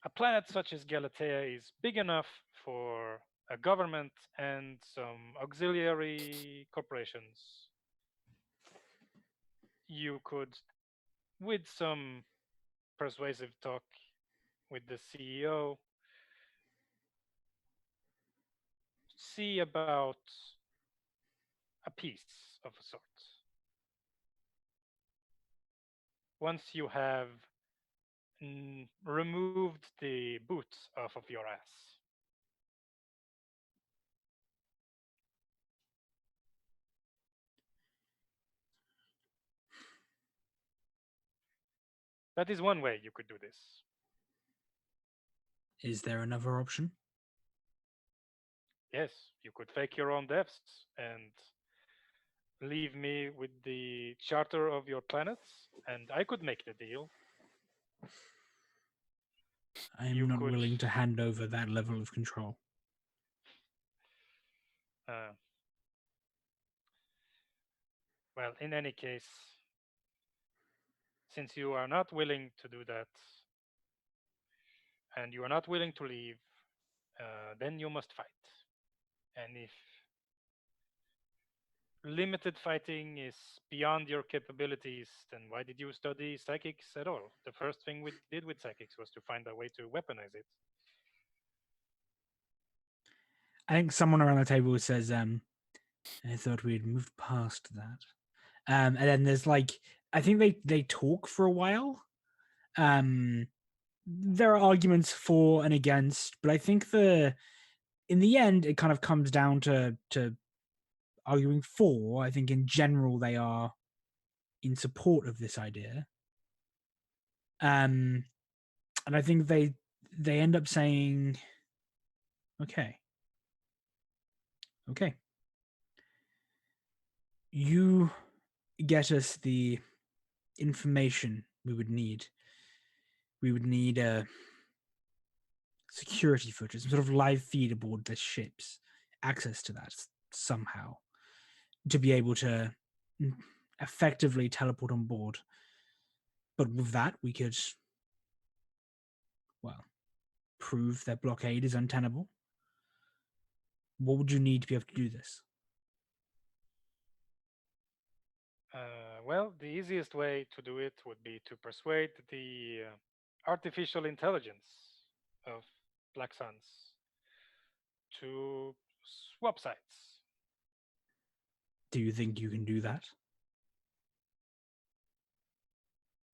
A planet such as Galatea is big enough for a government and some auxiliary corporations. You could, with some persuasive talk with the CEO, see about a piece of a sort. Once you have removed the boot off of your ass. That is one way you could do this. Is there another option? Yes, you could fake your own deaths and leave me with the charter of your planets, and I could make the deal. I am You not could, willing to hand over that level of control. uh, well, in any case, since you are not willing to do that, and you are not willing to leave, then you must fight. And if limited fighting is beyond your capabilities, then why did you study psychics at all? The first thing we did with psychics was to find a way to weaponize it. I think someone around the table says, I thought we'd moved past that. And then there's like, I think they talk for a while. There are arguments for and against, but I think in the end it kind of comes down to arguing for. I think in general they are in support of this idea. And I think they end up saying, okay, you get us the information we would need. We would need a security footage, some sort of live feed aboard the ships, access to that somehow, to be able to effectively teleport on board. But with that, we could, well, prove that blockade is untenable. What would you need to be able to do this? Well, the easiest way to do it would be to persuade the artificial intelligence of Black Suns to swap sites. Do you think you can do that?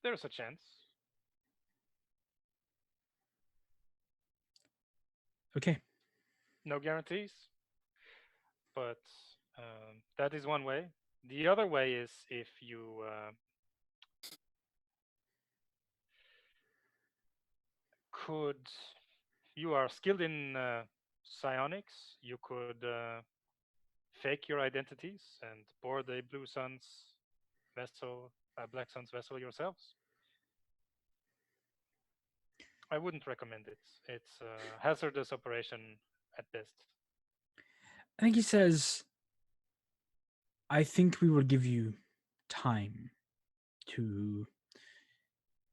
There's a chance. Okay. No guarantees, but that is one way. The other way is if you you are skilled in psionics, you could fake your identities and board a Blue Sun's vessel, a Black Sun's vessel yourselves. I wouldn't recommend it. It's a hazardous operation at best. I think he says, I think we will give you time to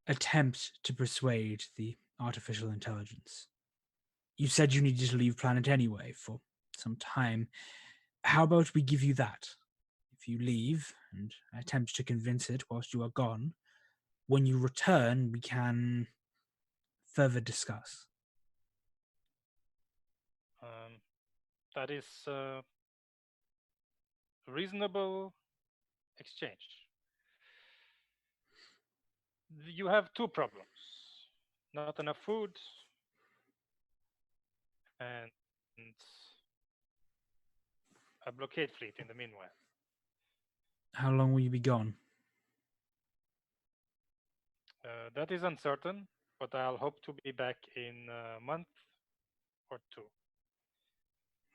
attempt to persuade the artificial intelligence. You said you needed to leave planet anyway for some time. How about we give you that? If you leave and attempt to convince it whilst you are gone, when you return, we can further discuss. That is a reasonable exchange. You have two problems: not enough food and a blockade fleet in the meanwhile. How long will you be gone? That is uncertain, but I'll hope to be back in a month or two.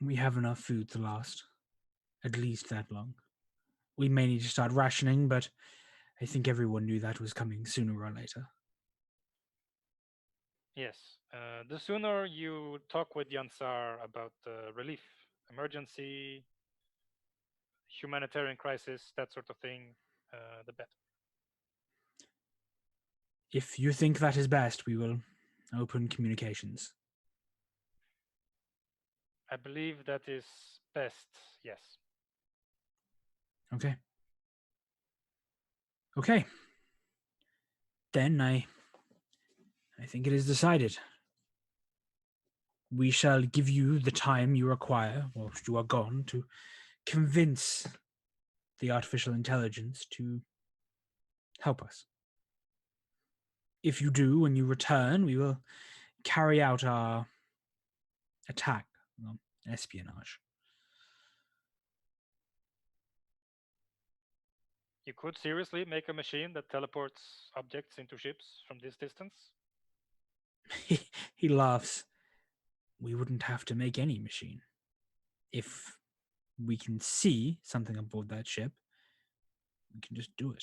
We have enough food to last at least that long. We may need to start rationing, but I think everyone knew that was coming sooner or later. Yes. The sooner you talk with Yansar about relief, emergency, humanitarian crisis, that sort of thing, the better. If you think that is best, we will open communications. I believe that is best, yes. Okay. Okay. Then I think it is decided. we shall give you the time you require whilst you are gone to convince the artificial intelligence to help us. If you do, when you return, we will carry out our attack, espionage. You could seriously make a machine that teleports objects into ships from this distance? He laughs. We wouldn't have to make any machine. If we can see something aboard that ship, we can just do it.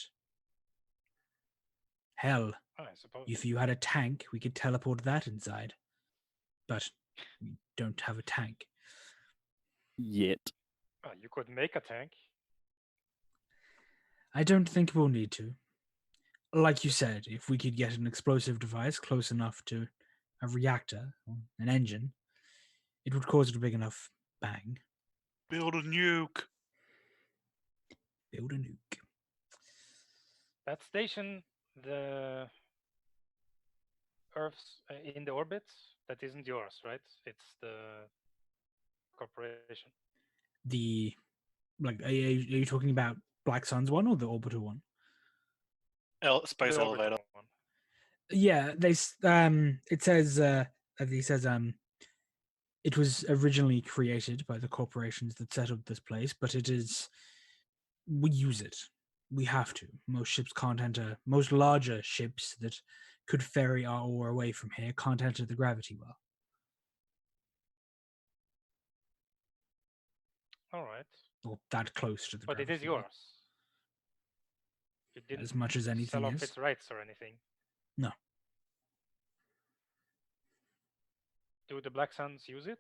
Hell, I suppose. if you had a tank, we could teleport that inside. But we don't have a tank. Yet. You could make a tank. I don't think we'll need to. Like you said, if we could get an explosive device close enough to a reactor or an engine, it would cause a big enough bang. Build a nuke. Build a nuke. That station, the Earth's in the orbit, that isn't yours, right? It's the corporation. The are you talking about Black Sun's one or the orbital one? Space The elevator. orbital one. Yeah, it says it was originally created by the corporations that settled this place, but we use it. We have to. Most ships can't enter. Most larger ships that could ferry our ore away from here can't enter the gravity well. All right. Or that close to the But it gravity is well. yours. You didn't As much as anything sell off is. its rights or anything. No. Do the Black Suns use it?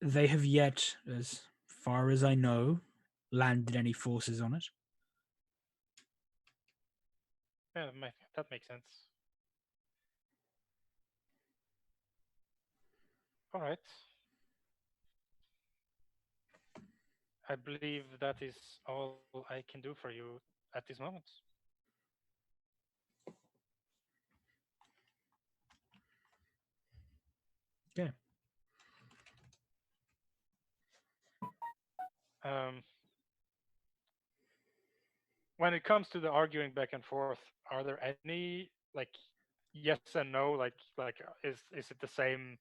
They have yet, as far as I know, landed any forces on it. Yeah, that makes sense. All right. I believe that is all I can do for you at this moment. Okay. When it comes to the arguing back and forth, are there any like yes and no? Like is it the same?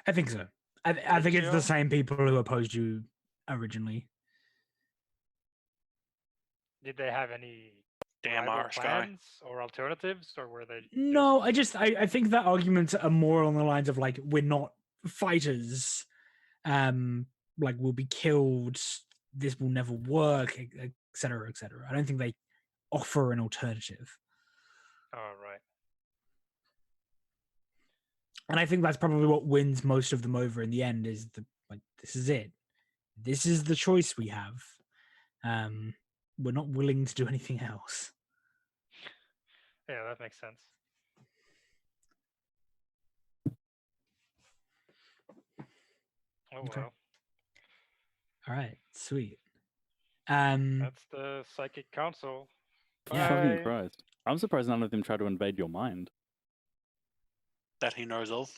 I think so. I think it's the ratio? same people who opposed you originally. Did they have any Damn rival Irish guy. plans or alternatives, or were they? No, I think that arguments are more along the lines of like, we're not fighters. Like we'll be killed. This will never work, etc., etc. I don't think they offer an alternative. Oh, right. And I think that's probably what wins most of them over in the end is this is it. This is the choice we have. We're not willing to do anything else. Yeah, that makes sense. Oh, Okay. well. All right, sweet. That's the Psychic Council. Fucking Bye. Christ. I'm surprised none of them try to invade your mind. That he knows of.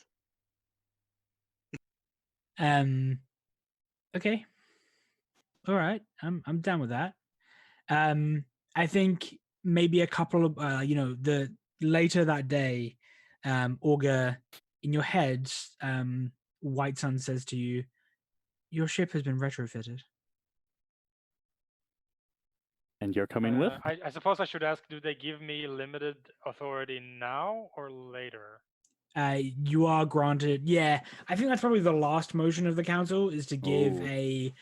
Okay. All right. I'm down with that. I think maybe a couple of the later that day, Augur, in your head, White Sun says to you, your ship has been retrofitted. And you're coming with? I suppose I should ask, do they give me limited authority now or later? You are granted, I think that's probably the last motion of the council is to give a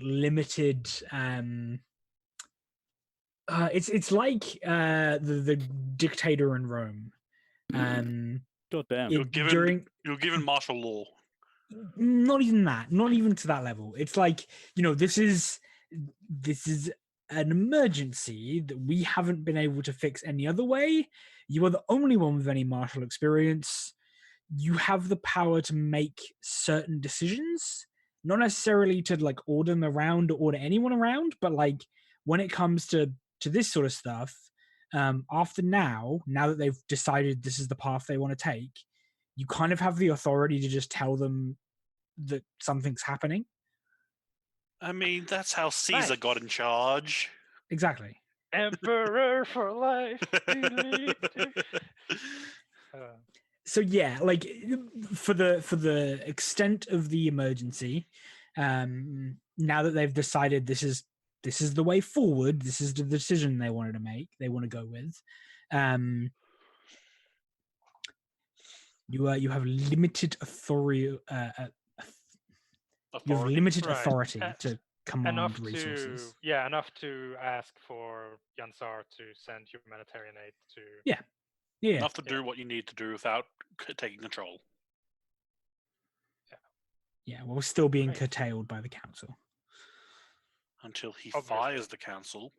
limited it's like the dictator in Rome. God damn. You're given martial law. Not even to that level. It's like, this is an emergency that we haven't been able to fix any other way. You are the only one with any martial experience. You have the power to make certain decisions, not necessarily to order them around or order anyone around, but when it comes to this sort of stuff, after now that they've decided this is the path they want to take, you kind of have the authority to just tell them that something's happening. I mean, that's how Caesar got in charge. Exactly. Emperor for life. So yeah, like for the extent of the emergency, now that they've decided this is the way forward, this is the decision they wanted to make, they want to go with. You have limited authority. You have limited Right. authority to command enough resources. enough to ask for Yansar to send humanitarian aid to. Yeah. Enough to do what you need to do without taking control. Yeah, while still being Right. curtailed by the council. Until he Obviously. fires the council.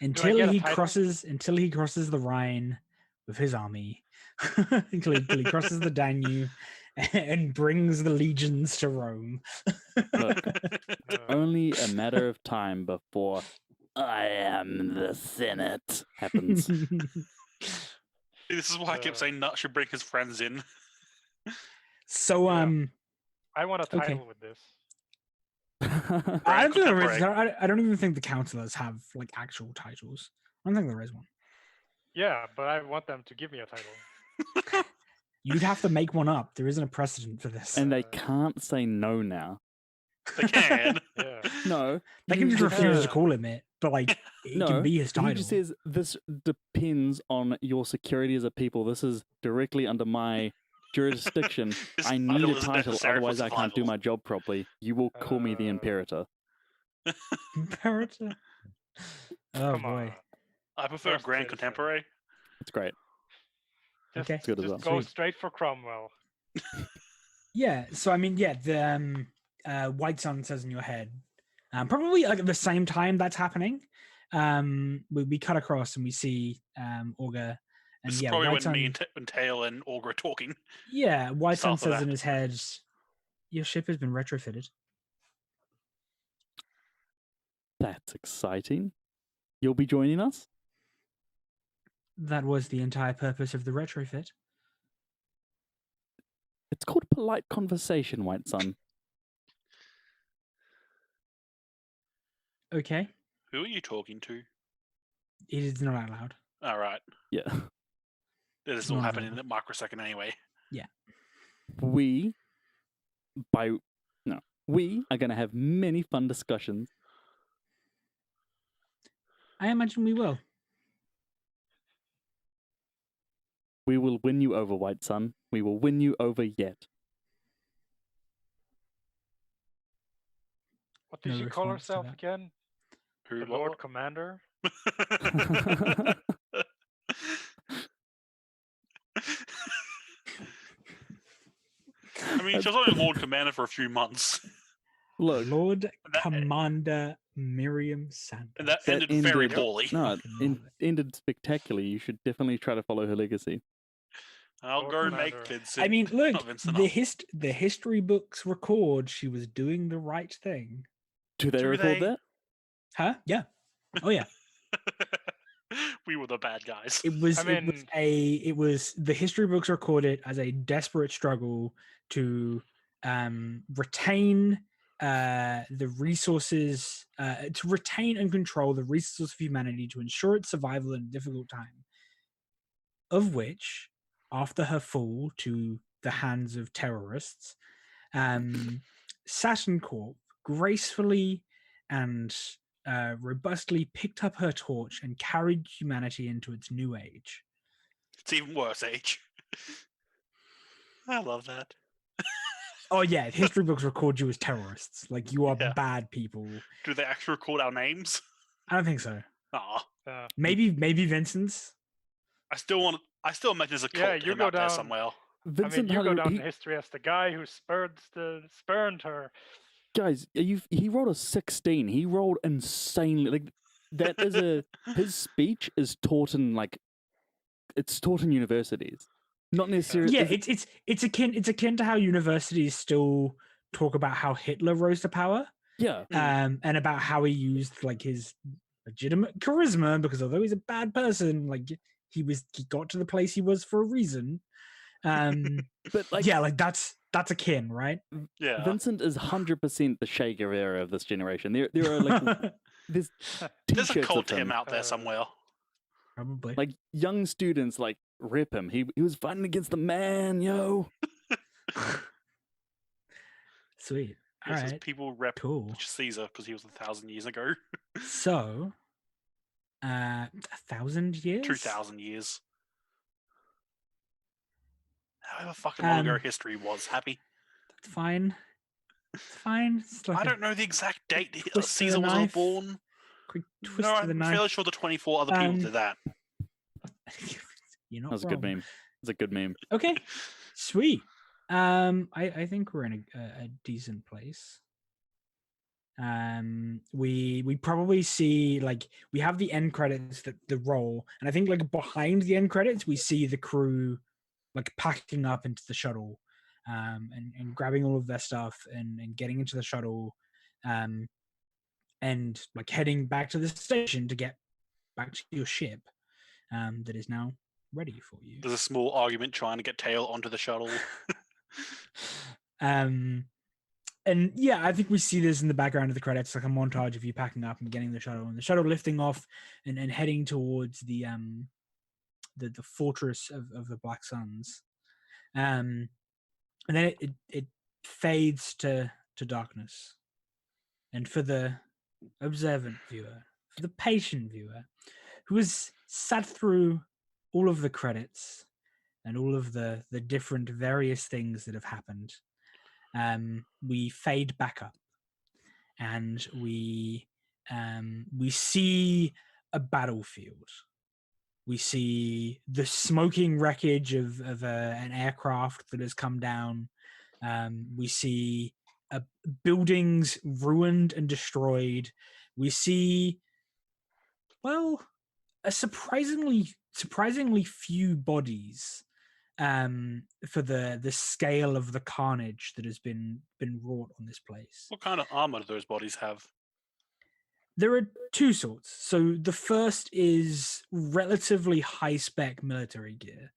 Until get a he title? crosses the Rhine with his army. until he crosses the Danube and brings the legions to Rome. Look, only a matter of time before I am the Senate happens. This is why I kept saying Nut should bring his friends in. So Yeah. I want a title Okay. with this. I don't think there is. Contemporary. I don't even think the councillors have like actual titles. I don't think there is one. Yeah, but I want them to give me a title. You'd have to make one up. There isn't a precedent for this. And they can't say no now. They can. Yeah. No. They can you just refuse to defer. call him it, but like it can be his title. He just says, this depends on your security as a people. This is directly under my jurisdiction. His I need title a is title, necessary for otherwise I can't do survival. my job properly. You will call me the Imperator. Imperator. Oh Come boy. I prefer First Grand citizen. Contemporary. It's great. Just, Okay. It's good as just well. go Sweet. straight for Cromwell. Yeah. So I mean, yeah, the White Sun says in your head, probably like at the same time that's happening. We cut across and we see Augur, and This is yeah, probably White when Sun. me and Tail and Augur are talking. Yeah, White Sun South of says in that. his head, "Your ship has been retrofitted." That's exciting. You'll be joining us? That was the entire purpose of the retrofit. It's called polite conversation, White Sun. Okay, Who are you talking to? it is not out loud. All right. Yeah. This is all Not happening in available. a microsecond anyway. We are going to have many fun discussions. I imagine we will. We will win you over, White Sun. We will win you over yet. What did No she call response to herself that. again? Who? The Lord Commander? I mean, she was only Lord Commander for a few months. Look, Lord That- Commander Miriam Santos. And that That ended very ended- poorly. no, Fucking it love it. ended spectacularly. You should definitely try to follow her legacy. I'll Lord go Commander. make Vincent. I mean, look, not Vincent. the history books record she was doing the right thing. Do they Do record they? that? Huh? Yeah. Oh yeah. We were the bad guys. It was. I mean- It was the history books record it as a desperate struggle to retain the resources, to retain and control the resources of humanity to ensure its survival in a difficult time. Of which, after her fall to the hands of terrorists, Saturn Corp gracefully and robustly picked up her torch and carried humanity into its new age. It's even worse, Age. I love that. Oh yeah, history books record you as terrorists. Like you are Yeah. bad people. Do they actually record our names? I don't think so. Aw. Maybe Vincent's. I still imagine there's a Yeah, cult you him go out there down- somewhere. Vincent I mean, you go had down he, in history as the guy who spurned her. guys, he rolled a 16. He rolled insanely. Like that is his speech is taught in it's taught in universities. Not necessarily. Yeah, it's akin to how universities still talk about how Hitler rose to power, yeah. and about how he used like his legitimate charisma, because although he's a bad person, like he got to the place he was for a reason. But like, yeah, like that's akin, right? Yeah. Vincent is 100% the Che Guevara of this generation. There are like there's There's a t-shirts cult of to him him. out there somewhere. Probably. Like young students like rip him. He was fighting against the man, yo. Sweet. All Yes, as right. people rep Cool. Caesar because he was 1,000 years ago. So, 1,000 years? 2,000 years. However fucking long ago history was. Happy? That's fine. It's fine. It's like I a don't know the exact date twist of the Caesar was knife. born. quick twist No, to the I'm knife. fairly sure the 24 other people did that. You're not That was a wrong. good meme. It's a good meme. Okay, sweet. I think we're in a decent place. We probably see like we have the end credits that the roll, and I think like behind the end credits we see the crew like packing up into the shuttle, and grabbing all of their stuff and getting into the shuttle, and like heading back to the station to get back to your ship, that is now ready for you. There's a small argument trying to get Tail onto the shuttle. And yeah, I think we see this in the background of the credits, like a montage of you packing up and getting the shuttle, and the shuttle lifting off and heading towards the fortress of the Black Suns. And then it fades to darkness. And for the observant viewer, for the patient viewer, who has sat through all of the credits and all of the different various things that have happened, we fade back up, and we see a battlefield. We see the smoking wreckage of an aircraft that has come down. We see buildings ruined and destroyed. We see, well, a surprisingly few bodies, for the scale of the carnage that has been wrought on this place. What kind of armor do those bodies have? There are two sorts. So the first is relatively high spec military gear.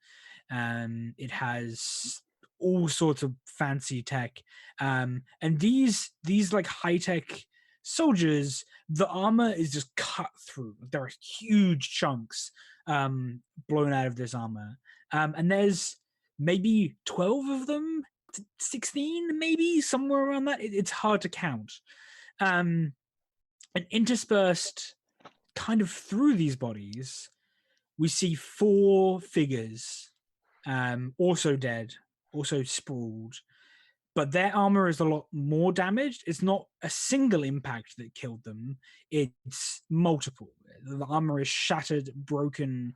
It has all sorts of fancy tech, and these like high tech soldiers, the armor is just cut through. There are huge chunks blown out of this armor, and there's maybe 12 of them, 16 maybe, somewhere around that. It's hard to count. And interspersed kind of through these bodies, we see 4 figures, also dead, also sprawled, but their armor is a lot more damaged. It's not a single impact that killed them, it's multiple. The armor is shattered, broken,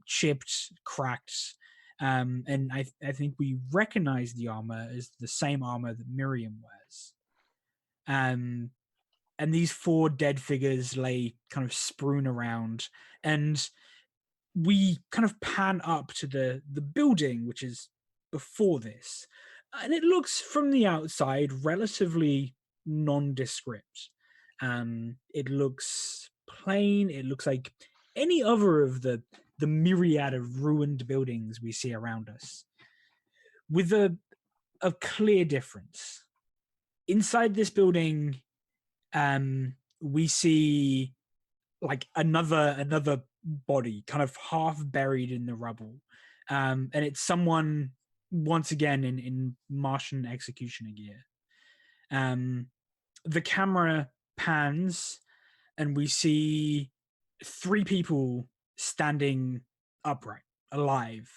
chipped, cracked, and I think we recognize the armor as the same armor that Miriam wears. And these 4 dead figures lay kind of strewn around, and we kind of pan up to the building, which is before this, and it looks from the outside relatively nondescript. It looks plain. It looks like any other of the myriad of ruined buildings we see around us, with a clear difference. Inside this building, we see like another body kind of half buried in the rubble, and it's someone once again in Martian executioner gear. The camera pans, and we see 3 people standing upright, alive,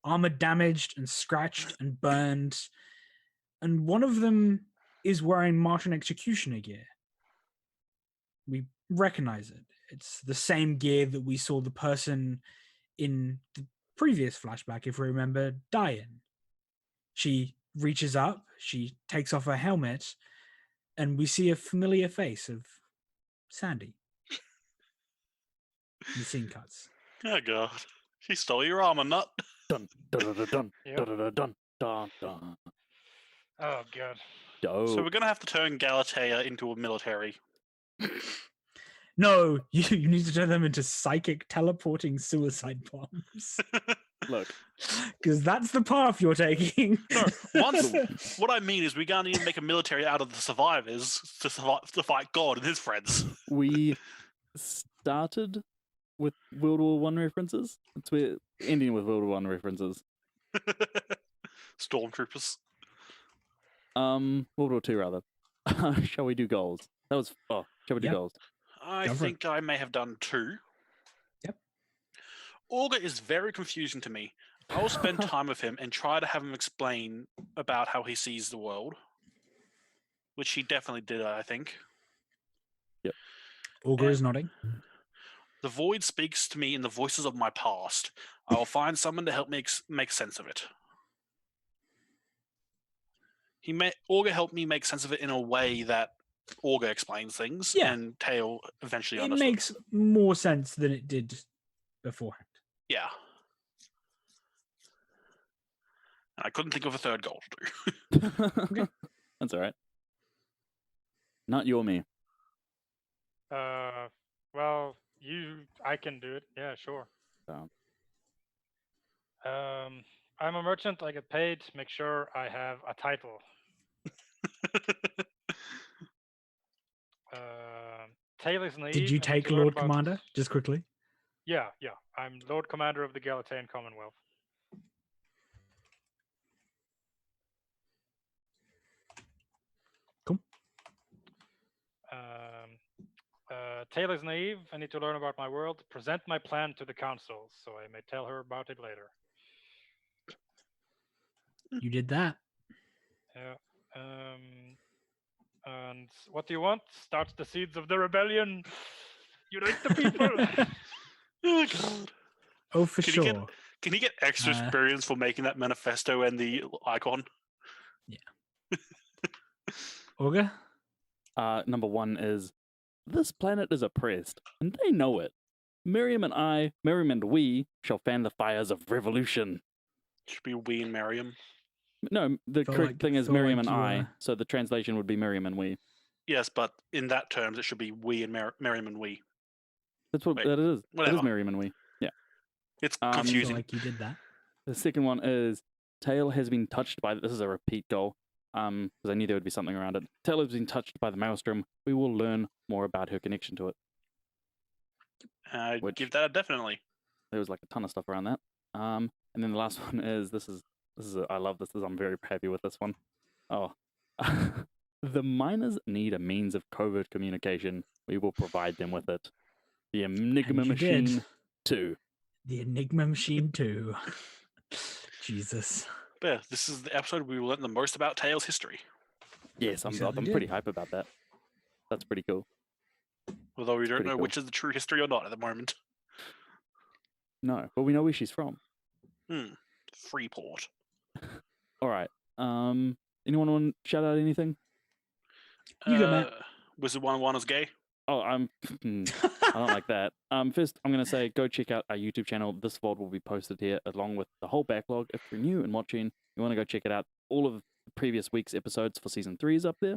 armor damaged and scratched and burned, and one of them is wearing Martian executioner gear. We recognize it. It's the same gear that we saw the person in the previous flashback, if we remember, die in. She reaches up, she takes off her helmet, and we see a familiar face of Sandy. The scene cuts. Oh god. She stole your armor, nut. Dun dun dun dun Yep. dun dun dun dun dun. Oh god. So we're gonna have to turn Galatea into a military. No, you need to turn them into psychic teleporting suicide bombs. Look, Because that's the path you're taking. No, what I mean is we can't even make a military out of the survivors to fight God and his friends. we started with World War One references. We're ending with World War One references. Stormtroopers. World War Two rather. Shall we do goals? Shall we do Yep. goals? I Go for it. think I may have done 2. Yep. Augur is very confusing to me. I will spend time with him and try to have him explain about how he sees the world, which he definitely did, I think. Augur is nodding. The void speaks to me in the voices of my past. I will find someone to help me make sense of it. Augur helped me make sense of it in a way that Augur explains things, Yeah. and Tail eventually It understood. makes more sense than it did beforehand. Yeah. And I couldn't think of a third goal to do. That's all right. Not you or me. Well, I can do it. Yeah, sure. So. I'm a merchant. I get paid. Make sure I have a title. Tail is naive. Did you I need take to learn Lord about- Commander? Just quickly. Yeah. I'm Lord Commander of the Galatean Commonwealth. Cool. Tail is naive. I need to learn about my world. Present my plan to the council, so I may tell her about it later. You did that. Yeah. And what do you want? Starts the seeds of the rebellion. Unite the people. Oh, God. Oh, for Can sure. Can he get extra experience for making that manifesto and the icon? Augur? Number 1 is, this planet is oppressed, and they know it. Miriam and we, shall fan the fires of revolution. Should be we and Miriam. No, the Felt correct like- thing is felt Miriam like and you I, were- so the translation would be Miriam and we. Yes, but in that terms, it should be we and Miriam and we. That's what Wait, that is. That whatever. is Miriam and we. It's I I feel confusing. like you did that. The second one is, Tail has been touched by, this is a repeat goal, because I knew there would be something around it. Tail has been touched by the maelstrom. We will learn more about her connection to it. I'd Which- give that a definitely. There was like a ton of stuff around that. And then the last one is, I love this. I'm very happy with this one. Oh, the miners need a means of covert communication. We will provide them with it. The Enigma And you did. Machine 2. The Enigma Machine 2. Jesus. But yeah, this is the episode we learned the most about Tails' history. Yes, I'm certainly pretty did. hype about that. That's pretty cool. Although we don't Pretty know cool. which is the true history or not at the moment. No, but we know where she's from. Freeport. All right. Anyone want to shout out anything? You go, Matt. Wizard 101 is gay. Oh, I don't like that. First, I'm going to say go check out our YouTube channel. This VOD will be posted here along with the whole backlog. If you're new and watching, you want to go check it out. All of the previous week's episodes for season 3 is up there,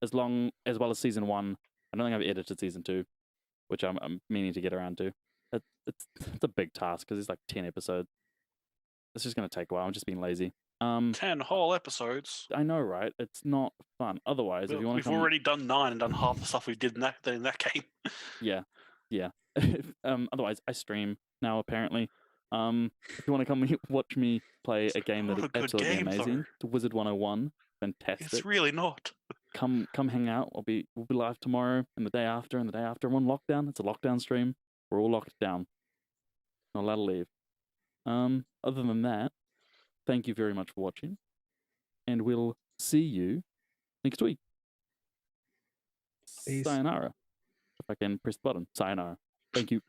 as well as season 1. I don't think I've edited season 2, which I'm meaning to get around to. It's a big task because it's like 10 episodes. It's just going to take a while. I'm just being lazy. 10 whole episodes. I know, right? It's not fun. Otherwise, if you want We've to come... already done 9 and done half the stuff we did in that game. Yeah. Otherwise, I stream now, apparently. If you want to come watch me play a game that not is a good absolutely game, amazing, though. it's Wizard 101. Fantastic. It's really not. Come hang out. We'll be live tomorrow and the day after and the day after. We're on lockdown. It's a lockdown stream. We're all locked down. Not allowed to leave. Other than that, thank you very much for watching. And we'll see you next week. Peace. Sayonara. If I can press the button. Sayonara. Thank you.